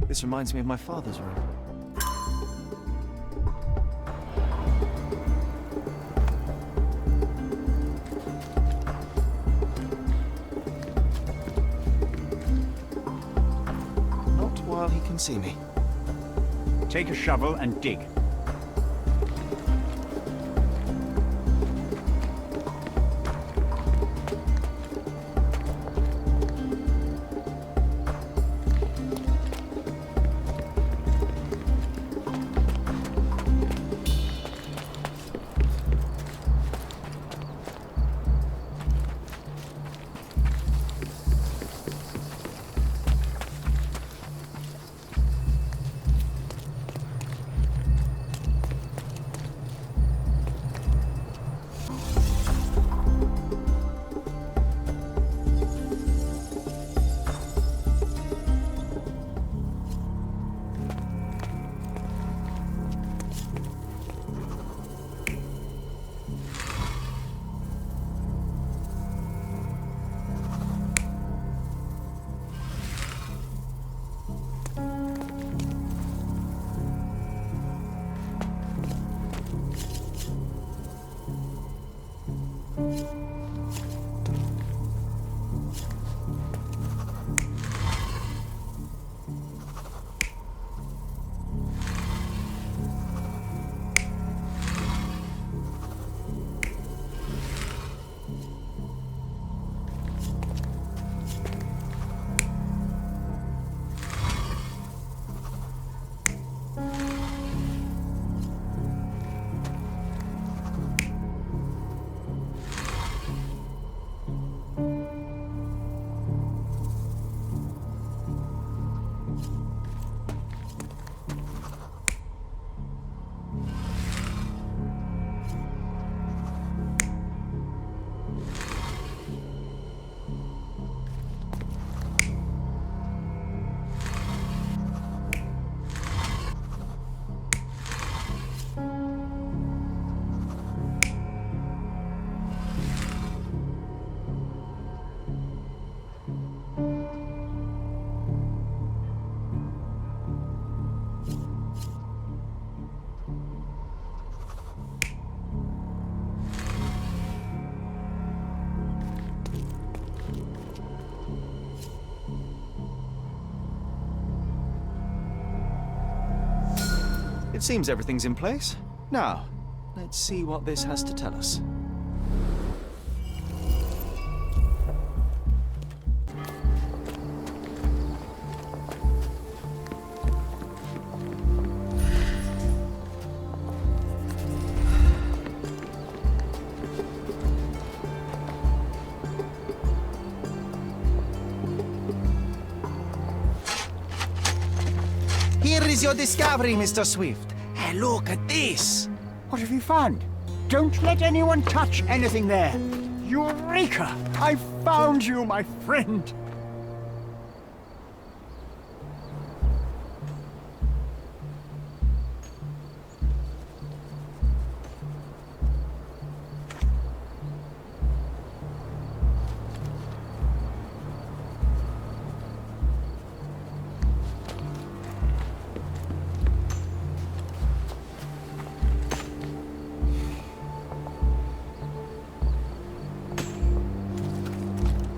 This reminds me of my father's room. Not while he can see me. Take a shovel and dig. It seems everything's in place. Now, let's see what this has to tell us. Here is your discovery, Mr. Swift. Hey, look at this. What have you found? Don't let anyone touch anything there. Eureka! I found you, my friend.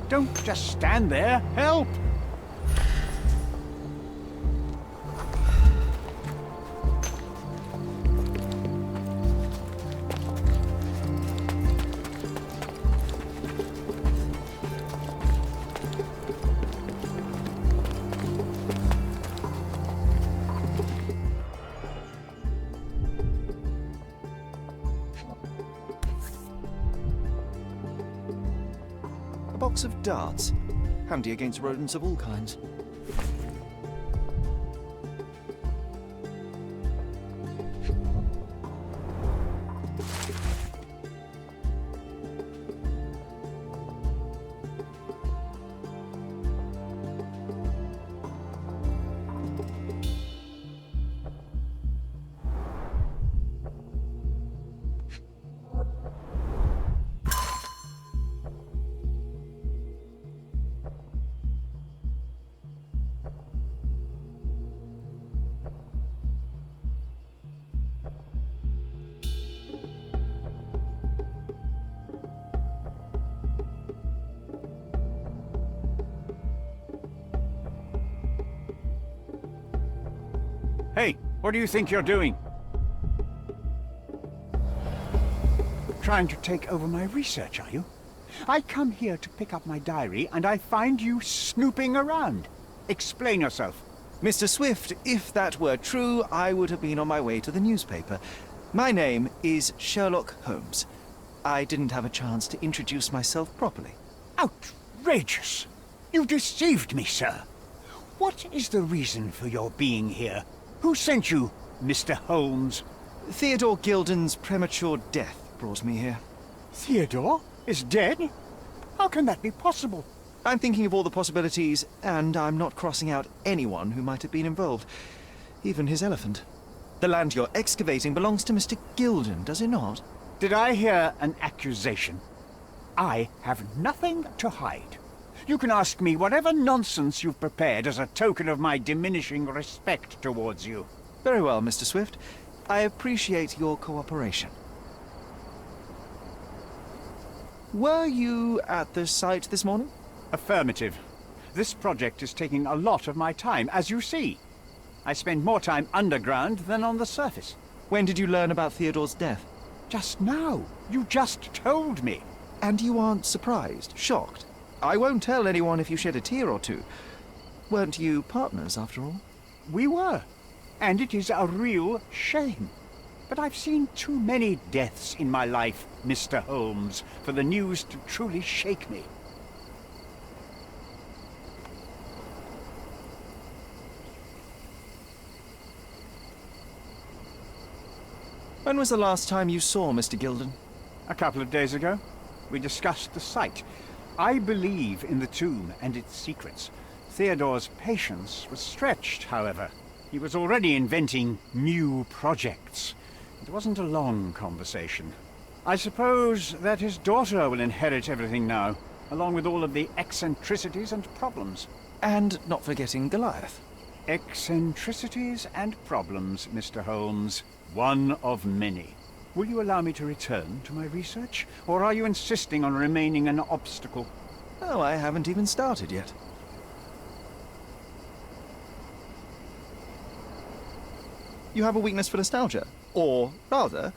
Don't just stand there. Help! Box of darts. Handy against rodents of all kinds. Hey, what do you think you're doing? Trying to take over my research, are you? I come here to pick up my diary, and I find you snooping around. Explain yourself. Mr. Swift, if that were true, I would have been on my way to the newspaper. My name is Sherlock Holmes. I didn't have a chance to introduce myself properly. Outrageous! You deceived me, sir. What is the reason for your being here? Who sent you, Mr. Holmes? Theodora Gilden's premature death brought me here. Theodore is dead? How can that be possible? I'm thinking of all the possibilities, and I'm not crossing out anyone who might have been involved. Even his elephant. The land you're excavating belongs to Mr. Gilden, does it not? Did I hear an accusation? I have nothing to hide. You can ask me whatever nonsense you've prepared as a token of my diminishing respect towards you. Very well, Mr. Swift. I appreciate your cooperation. Were you at the site this morning? Affirmative. This project is taking a lot of my time, as you see. I spend more time underground than on the surface. When did you learn about Theodore's death? Just now. You just told me. And you aren't surprised, shocked? I won't tell anyone if you shed a tear or two. Weren't you partners, after all? We were. And it is a real shame. But I've seen too many deaths in my life, Mr. Holmes, for the news to truly shake me. When was the last time you saw Mr. Gilden? A couple of days ago. We discussed the site. I believe in the tomb and its secrets. Theodore's patience was stretched, however. He was already inventing new projects. It wasn't a long conversation. I suppose that his daughter will inherit everything now, along with all of the eccentricities and problems. And not forgetting Goliath. Eccentricities and problems, Mr. Holmes. One of many. Will you allow me to return to my research, or are you insisting on remaining an obstacle? Oh, I haven't even started yet. You have a weakness for nostalgia? Or, rather,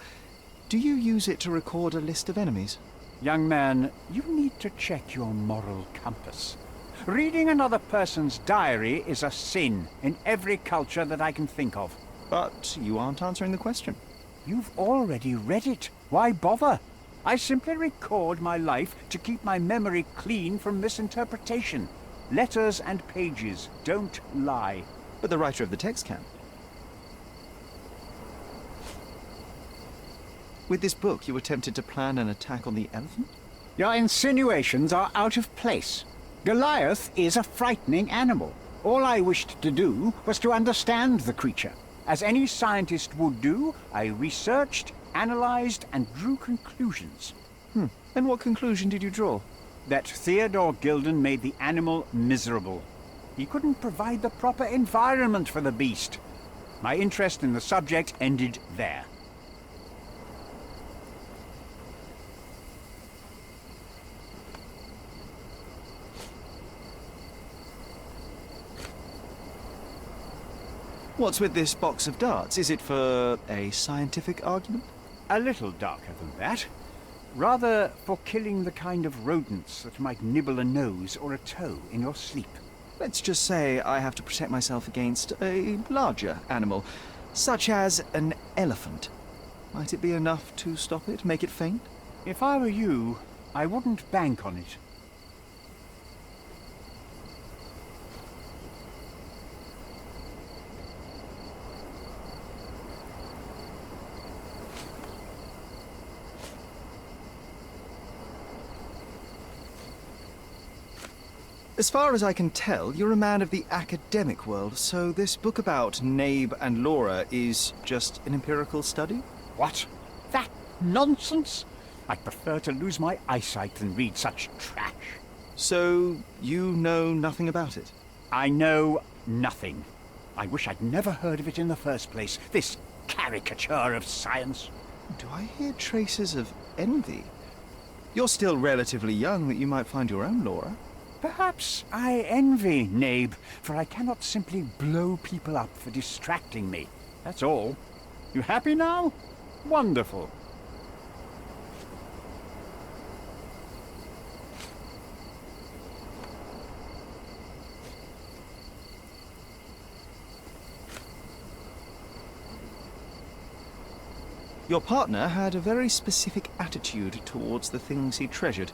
do you use it to record a list of enemies? Young man, you need to check your moral compass. Reading another person's diary is a sin in every culture that I can think of. But you aren't answering the question. You've already read it. Why bother? I simply record my life to keep my memory clean from misinterpretation. Letters and pages don't lie. But the writer of the text can. With this book, you attempted to plan an attack on the elephant? Your insinuations are out of place. Goliath is a frightening animal. All I wished to do was to understand the creature. As any scientist would do, I researched, analyzed, and drew conclusions. And what conclusion did you draw? That Theodora Gilden made the animal miserable. He couldn't provide the proper environment for the beast. My interest in the subject ended there. What's with this box of darts? Is it for a scientific argument? A little darker than that. Rather for killing the kind of rodents that might nibble a nose or a toe in your sleep. Let's just say I have to protect myself against a larger animal, such as an elephant. Might it be enough to stop it, make it faint? If I were you, I wouldn't bank on it. As far as I can tell, you're a man of the academic world, so this book about Nabe and Laura is just an empirical study? What? That nonsense? I'd prefer to lose my eyesight than read such trash. So, you know nothing about it? I know nothing. I wish I'd never heard of it in the first place, this caricature of science. Do I hear traces of envy? You're still relatively young that you might find your own Laura. Perhaps I envy Nabe, for I cannot simply blow people up for distracting me. That's all. You happy now? Wonderful. Your partner had a very specific attitude towards the things he treasured.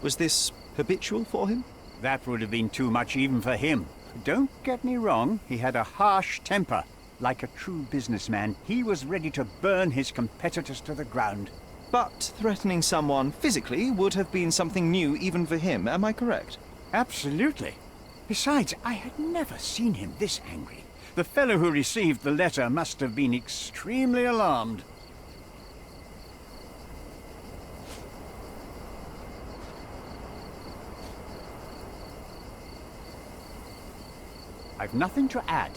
Was this habitual for him? That would have been too much even for him. Don't get me wrong, he had a harsh temper. Like a true businessman, he was ready to burn his competitors to the ground. But threatening someone physically would have been something new even for him, am I correct? Absolutely. Besides, I had never seen him this angry. The fellow who received the letter must have been extremely alarmed. I've nothing to add.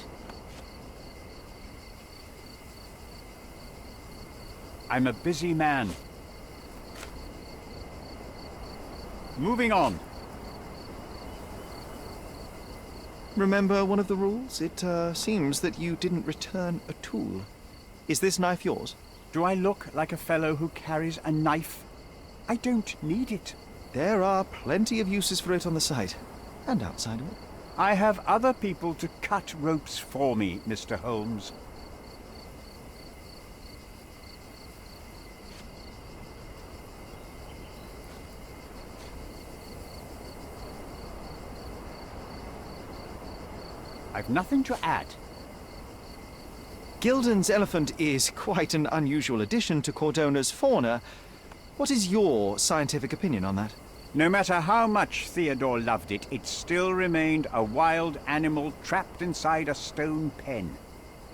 I'm a busy man. Moving on. Remember one of the rules? It seems that you didn't return a tool. Is this knife yours? Do I look like a fellow who carries a knife? I don't need it. There are plenty of uses for it on the site, and outside of it. I have other people to cut ropes for me, Mr. Holmes. I've nothing to add. Gilden's elephant is quite an unusual addition to Cordona's fauna. What is your scientific opinion on that? No matter how much Theodore loved it, it still remained a wild animal trapped inside a stone pen.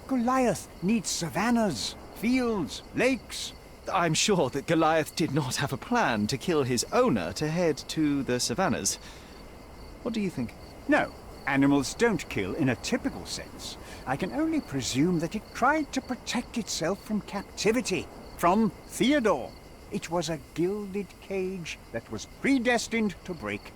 Goliath needs savannas, fields, lakes. I'm sure that Goliath did not have a plan to kill his owner to head to the savannas. What do you think? No, animals don't kill in a typical sense. I can only presume that it tried to protect itself from captivity, from Theodore. It was a gilded cage that was predestined to break.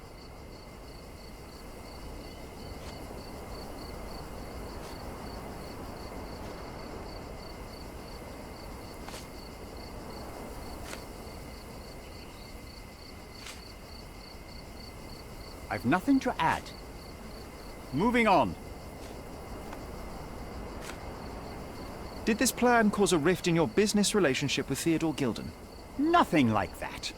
I've nothing to add. Moving on. Did this plan cause a rift in your business relationship with Theodora Gilden? Nothing like that.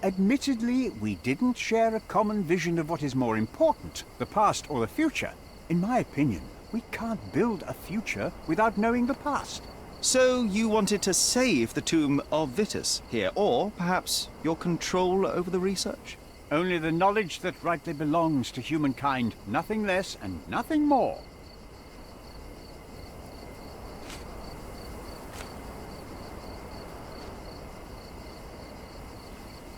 Admittedly, we didn't share a common vision of what is more important, the past or the future. In my opinion, we can't build a future without knowing the past. So you wanted to save the tomb of Vitus here, or perhaps your control over the research? Only the knowledge that rightly belongs to humankind, nothing less and nothing more.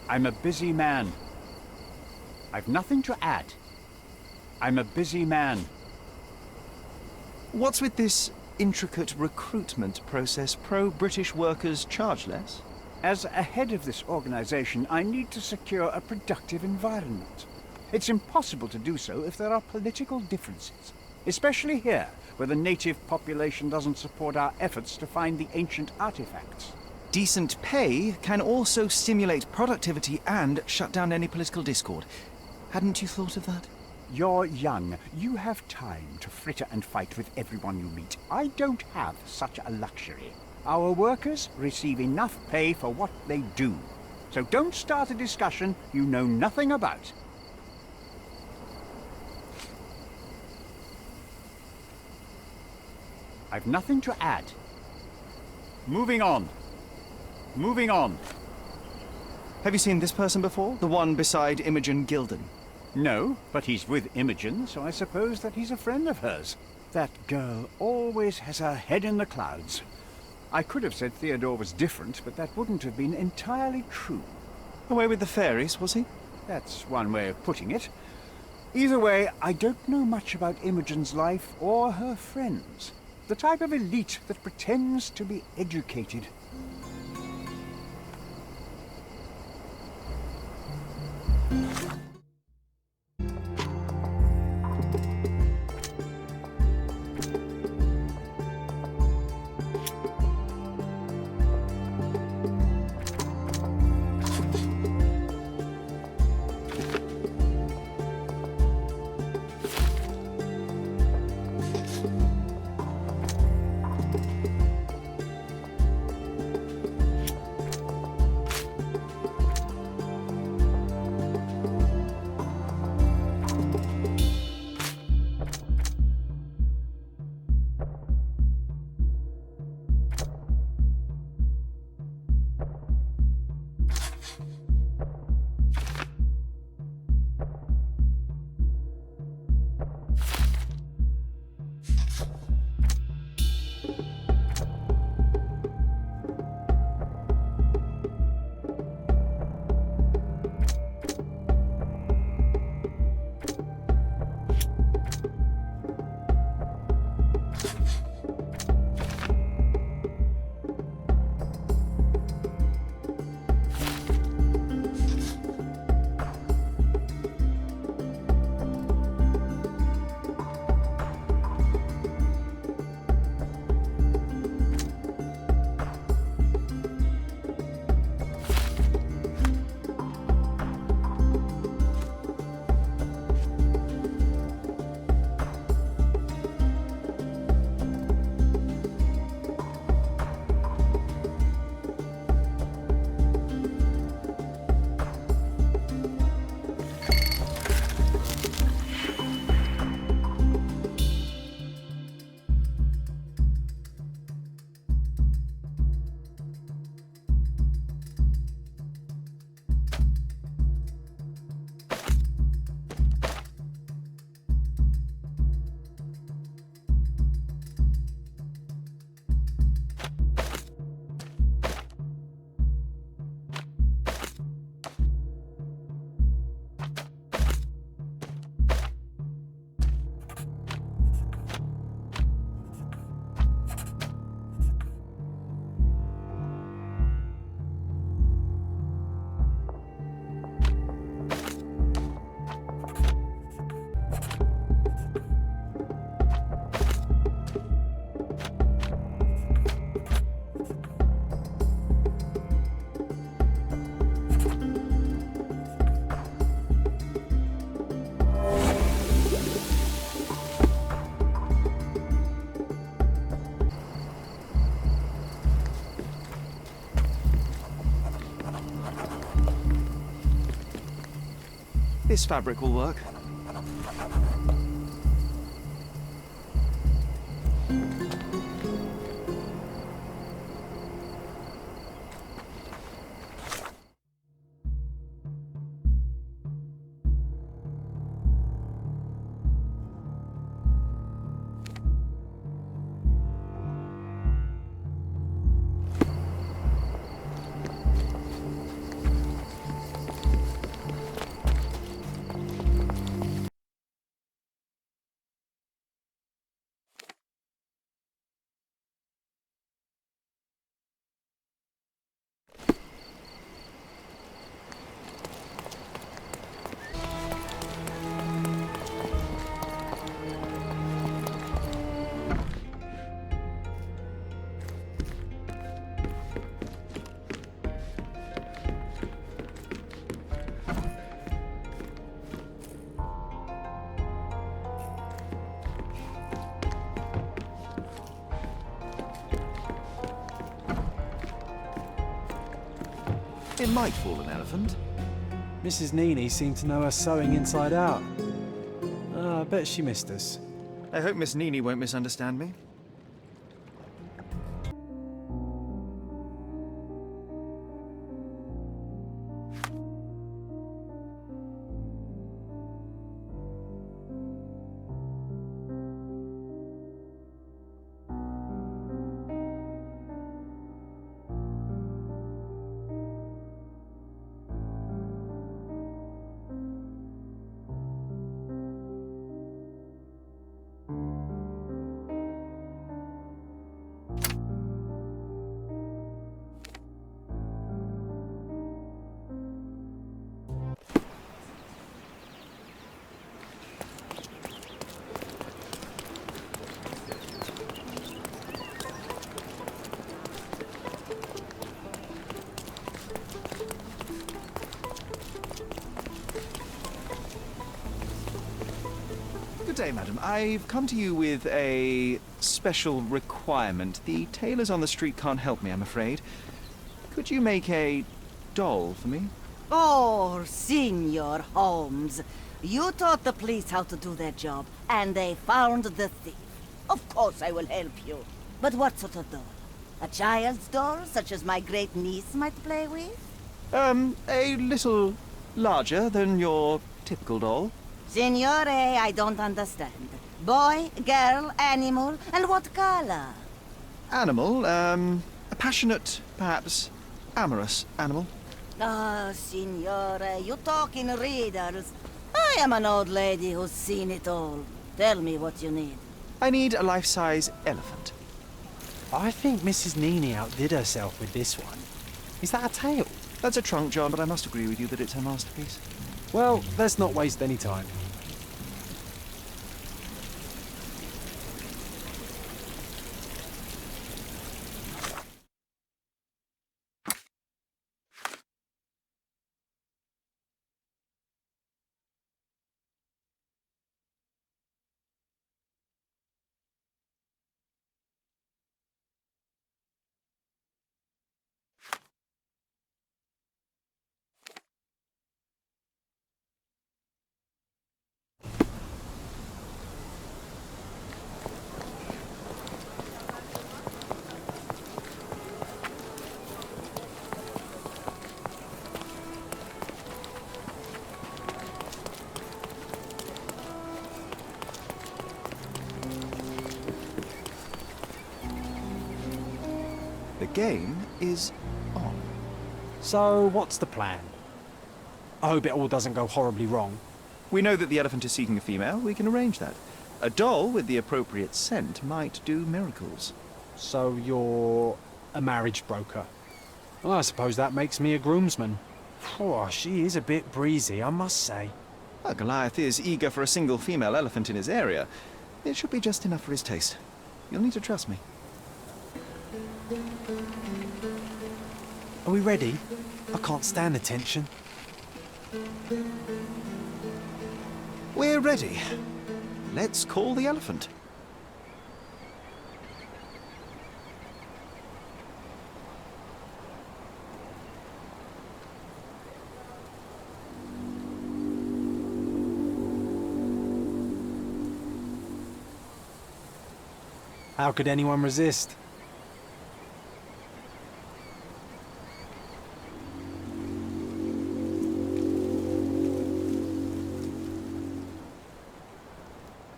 I'm a busy man. I've nothing to add. I'm a busy man. What's with this intricate recruitment process? Pro-British workers charge less? As a head of this organization, I need to secure a productive environment. It's impossible to do so if there are political differences, especially here, where the native population doesn't support our efforts to find the ancient artifacts. Decent pay can also stimulate productivity and shut down any political discord. Hadn't you thought of that? You're young. You have time to fritter and fight with everyone you meet. I don't have such a luxury. Our workers receive enough pay for what they do. So don't start a discussion you know nothing about. I've nothing to add. Moving on. Moving on. Have you seen this person before? The one beside Imogen Gilden? No, but he's with Imogen, so I suppose that he's a friend of hers. That girl always has her head in the clouds. I could have said Theodore was different, but that wouldn't have been entirely true. Away with the fairies, was he? That's one way of putting it. Either way, I don't know much about Imogen's life or her friends. The type of elite that pretends to be educated. This fabric will work. It might fall an elephant. Mrs. Nini seemed to know her sewing inside out. I bet she missed us. I hope Miss Nini won't misunderstand me. Good day, madam. I've come to you with a special requirement. The tailors on the street can't help me, I'm afraid. Could you make a doll for me? Oh, Signor Holmes. You taught the police how to do their job, and they found the thief. Of course I will help you. But what sort of doll? A child's doll, such as my great-niece might play with? A little larger than your typical doll. Signore, I don't understand. Boy, girl, animal, and what color? Animal, a passionate, perhaps amorous animal. Oh, Signore, you talk in riddles. I am an old lady who's seen it all. Tell me what you need. I need a life-size elephant. I think Mrs. Nini outdid herself with this one. Is that a tail? That's a trunk, John, but I must agree with you that it's her masterpiece. Well, let's not waste any time. The game is on. So, what's the plan? I hope it all doesn't go horribly wrong. We know that the elephant is seeking a female. We can arrange that. A doll with the appropriate scent might do miracles. So you're a marriage broker? Well, I suppose that makes me a groomsman. Oh, she is a bit breezy, I must say. Well, Goliath is eager for a single female elephant in his area. It should be just enough for his taste. You'll need to trust me. Are we ready? I can't stand the tension. We're ready. Let's call the elephant. How could anyone resist?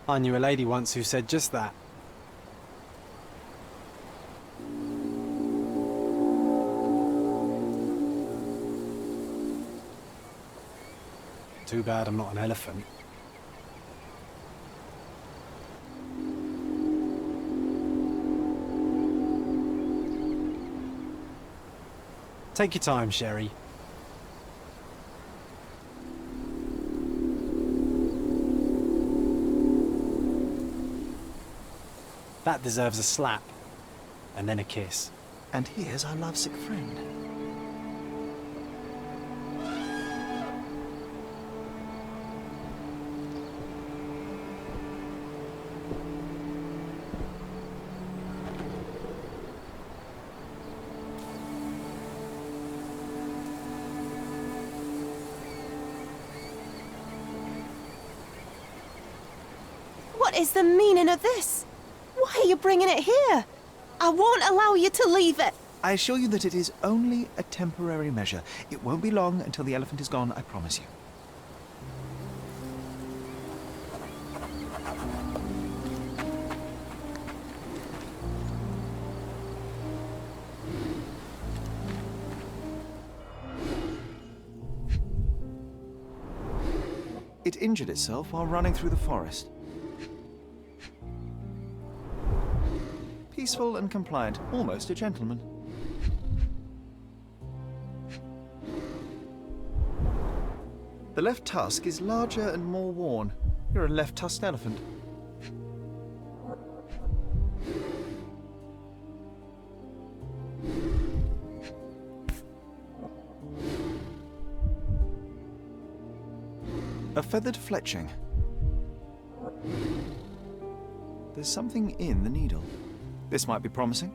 I knew a lady once who said just that. Too bad I'm not an elephant. Take your time, Sherry. That deserves a slap, and then a kiss. And here's our lovesick friend. What is the meaning of this? Why are you bringing it here? I won't allow you to leave it. I assure you that it is only a temporary measure. It won't be long until the elephant is gone, I promise you. It injured itself while running through the forest. Peaceful and compliant, almost a gentleman. The left tusk is larger and more worn. You're a left-tusked elephant. A feathered fletching. There's something in the needle. This might be promising.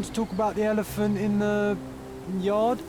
want to talk about the elephant in the yard?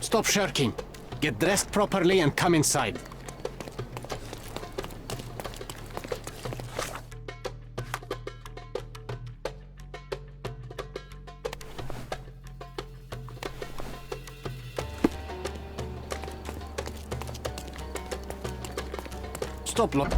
Stop shirking. Get dressed properly and come inside. Stop, look.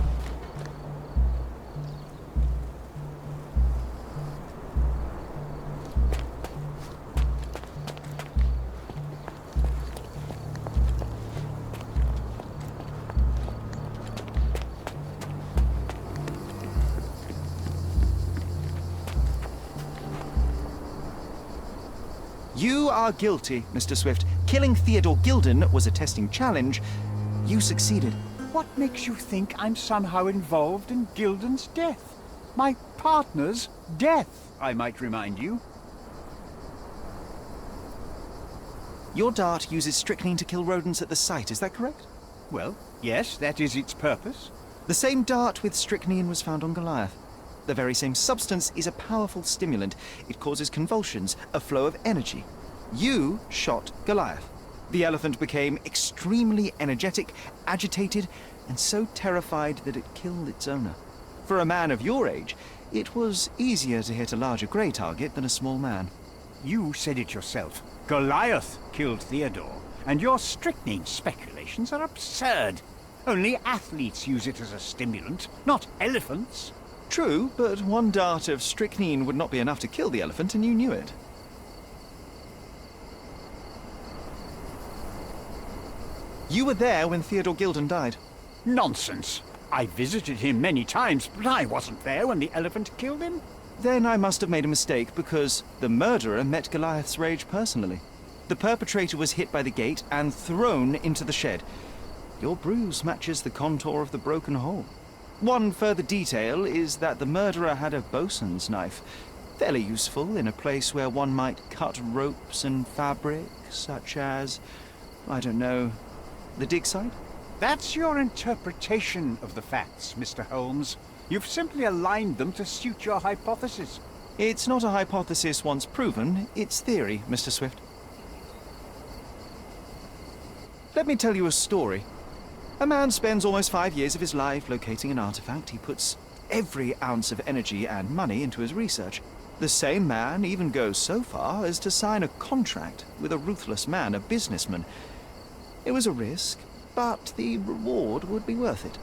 You are guilty, Mr. Swift. Killing Theodora Gilden was a testing challenge. You succeeded. What makes you think I'm somehow involved in Gilden's death? My partner's death, I might remind you. Your dart uses strychnine to kill rodents at the site, is that correct? Well, yes, that is its purpose. The same dart with strychnine was found on Goliath. The very same substance is a powerful stimulant. It causes convulsions, a flow of energy. You shot Goliath. The elephant became extremely energetic, agitated, and so terrified that it killed its owner. For a man of your age, it was easier to hit a larger grey target than a small man. You said it yourself. Goliath killed Theodore, and your strychnine speculations are absurd. Only athletes use it as a stimulant, not elephants. True, but one dart of strychnine would not be enough to kill the elephant, and you knew it. You were there when Theodora Gilden died. Nonsense. I visited him many times, but I wasn't there when the elephant killed him. Then I must have made a mistake, because the murderer met Goliath's rage personally. The perpetrator was hit by the gate and thrown into the shed. Your bruise matches the contour of the broken hole. One further detail is that the murderer had a bosun's knife, fairly useful in a place where one might cut ropes and fabric, such as, I don't know, the dig site? That's your interpretation of the facts, Mr. Holmes. You've simply aligned them to suit your hypothesis. It's not a hypothesis once proven, it's theory, Mr. Swift. Let me tell you a story. A man spends almost 5 years of his life locating an artifact. He puts every ounce of energy and money into his research. The same man even goes so far as to sign a contract with a ruthless man, a businessman. It was a risk, but the reward would be worth it.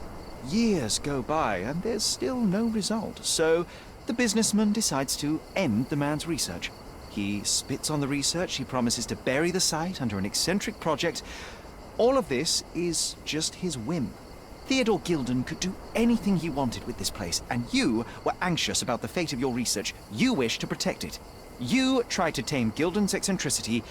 Years go by and there's still no result, so the businessman decides to end the man's research. He spits on the research, he promises to bury the site under an eccentric project. All of this is just his whim. Theodora Gilden could do anything he wanted with this place, and you were anxious about the fate of your research. You wished to protect it. You tried to tame Gilden's eccentricity,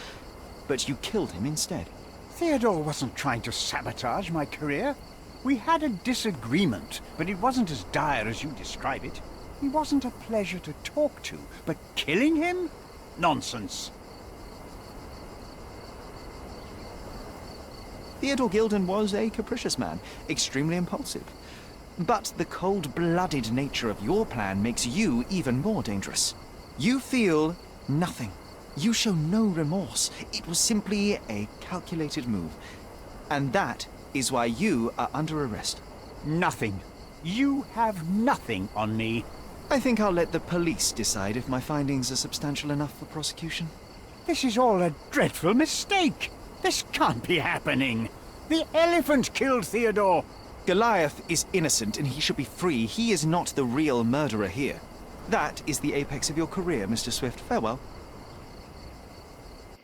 but you killed him instead. Theodore wasn't trying to sabotage my career. We had a disagreement, but it wasn't as dire as you describe it. He wasn't a pleasure to talk to, but killing him? Nonsense. Theodora Gilden was a capricious man, extremely impulsive. But the cold-blooded nature of your plan makes you even more dangerous. You feel nothing. You show no remorse. It was simply a calculated move. And that is why you are under arrest. Nothing. You have nothing on me. I think I'll let the police decide if my findings are substantial enough for prosecution. This is all a dreadful mistake. This can't be happening. The elephant killed Theodore. Goliath is innocent and he should be free. He is not the real murderer here. That is the apex of your career, Mr. Swift. Farewell.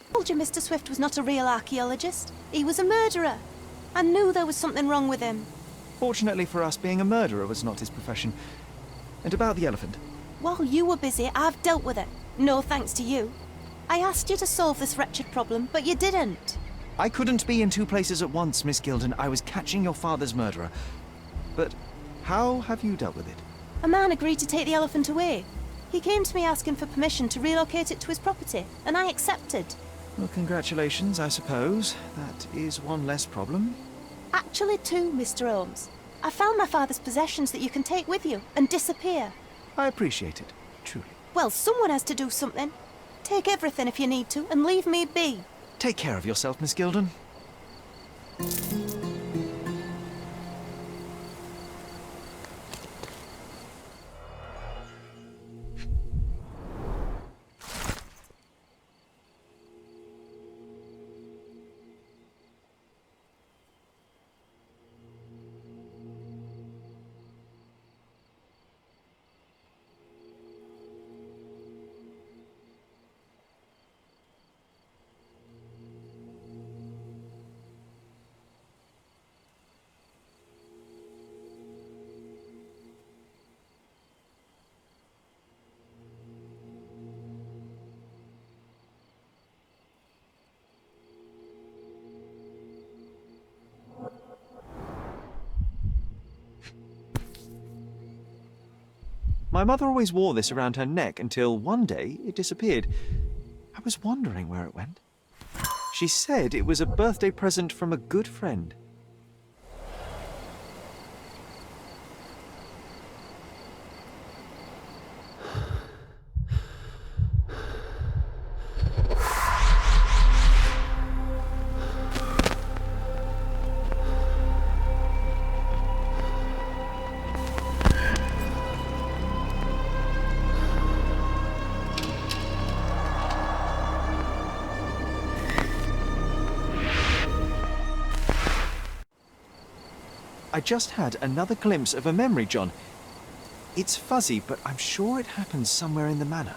I told you Mr. Swift was not a real archaeologist. He was a murderer. I knew there was something wrong with him. Fortunately for us, being a murderer was not his profession. And about the elephant? While you were busy, I've dealt with it. No thanks to you. I asked you to solve this wretched problem, but you didn't. I couldn't be in two places at once, Miss Gilden. I was catching your father's murderer. But how have you dealt with it? A man agreed to take the elephant away. He came to me asking for permission to relocate it to his property, and I accepted. Well, congratulations, I suppose. That is one less problem. Actually two, Mr. Holmes. I found my father's possessions that you can take with you and disappear. I appreciate it, truly. Well, someone has to do something. Take everything if you need to, and leave me be. Take care of yourself, Miss Gilden. My mother always wore this around her neck until one day it disappeared. I was wondering where it went. She said it was a birthday present from a good friend. I just had another glimpse of a memory, John. It's fuzzy, but I'm sure it happens somewhere in the manor.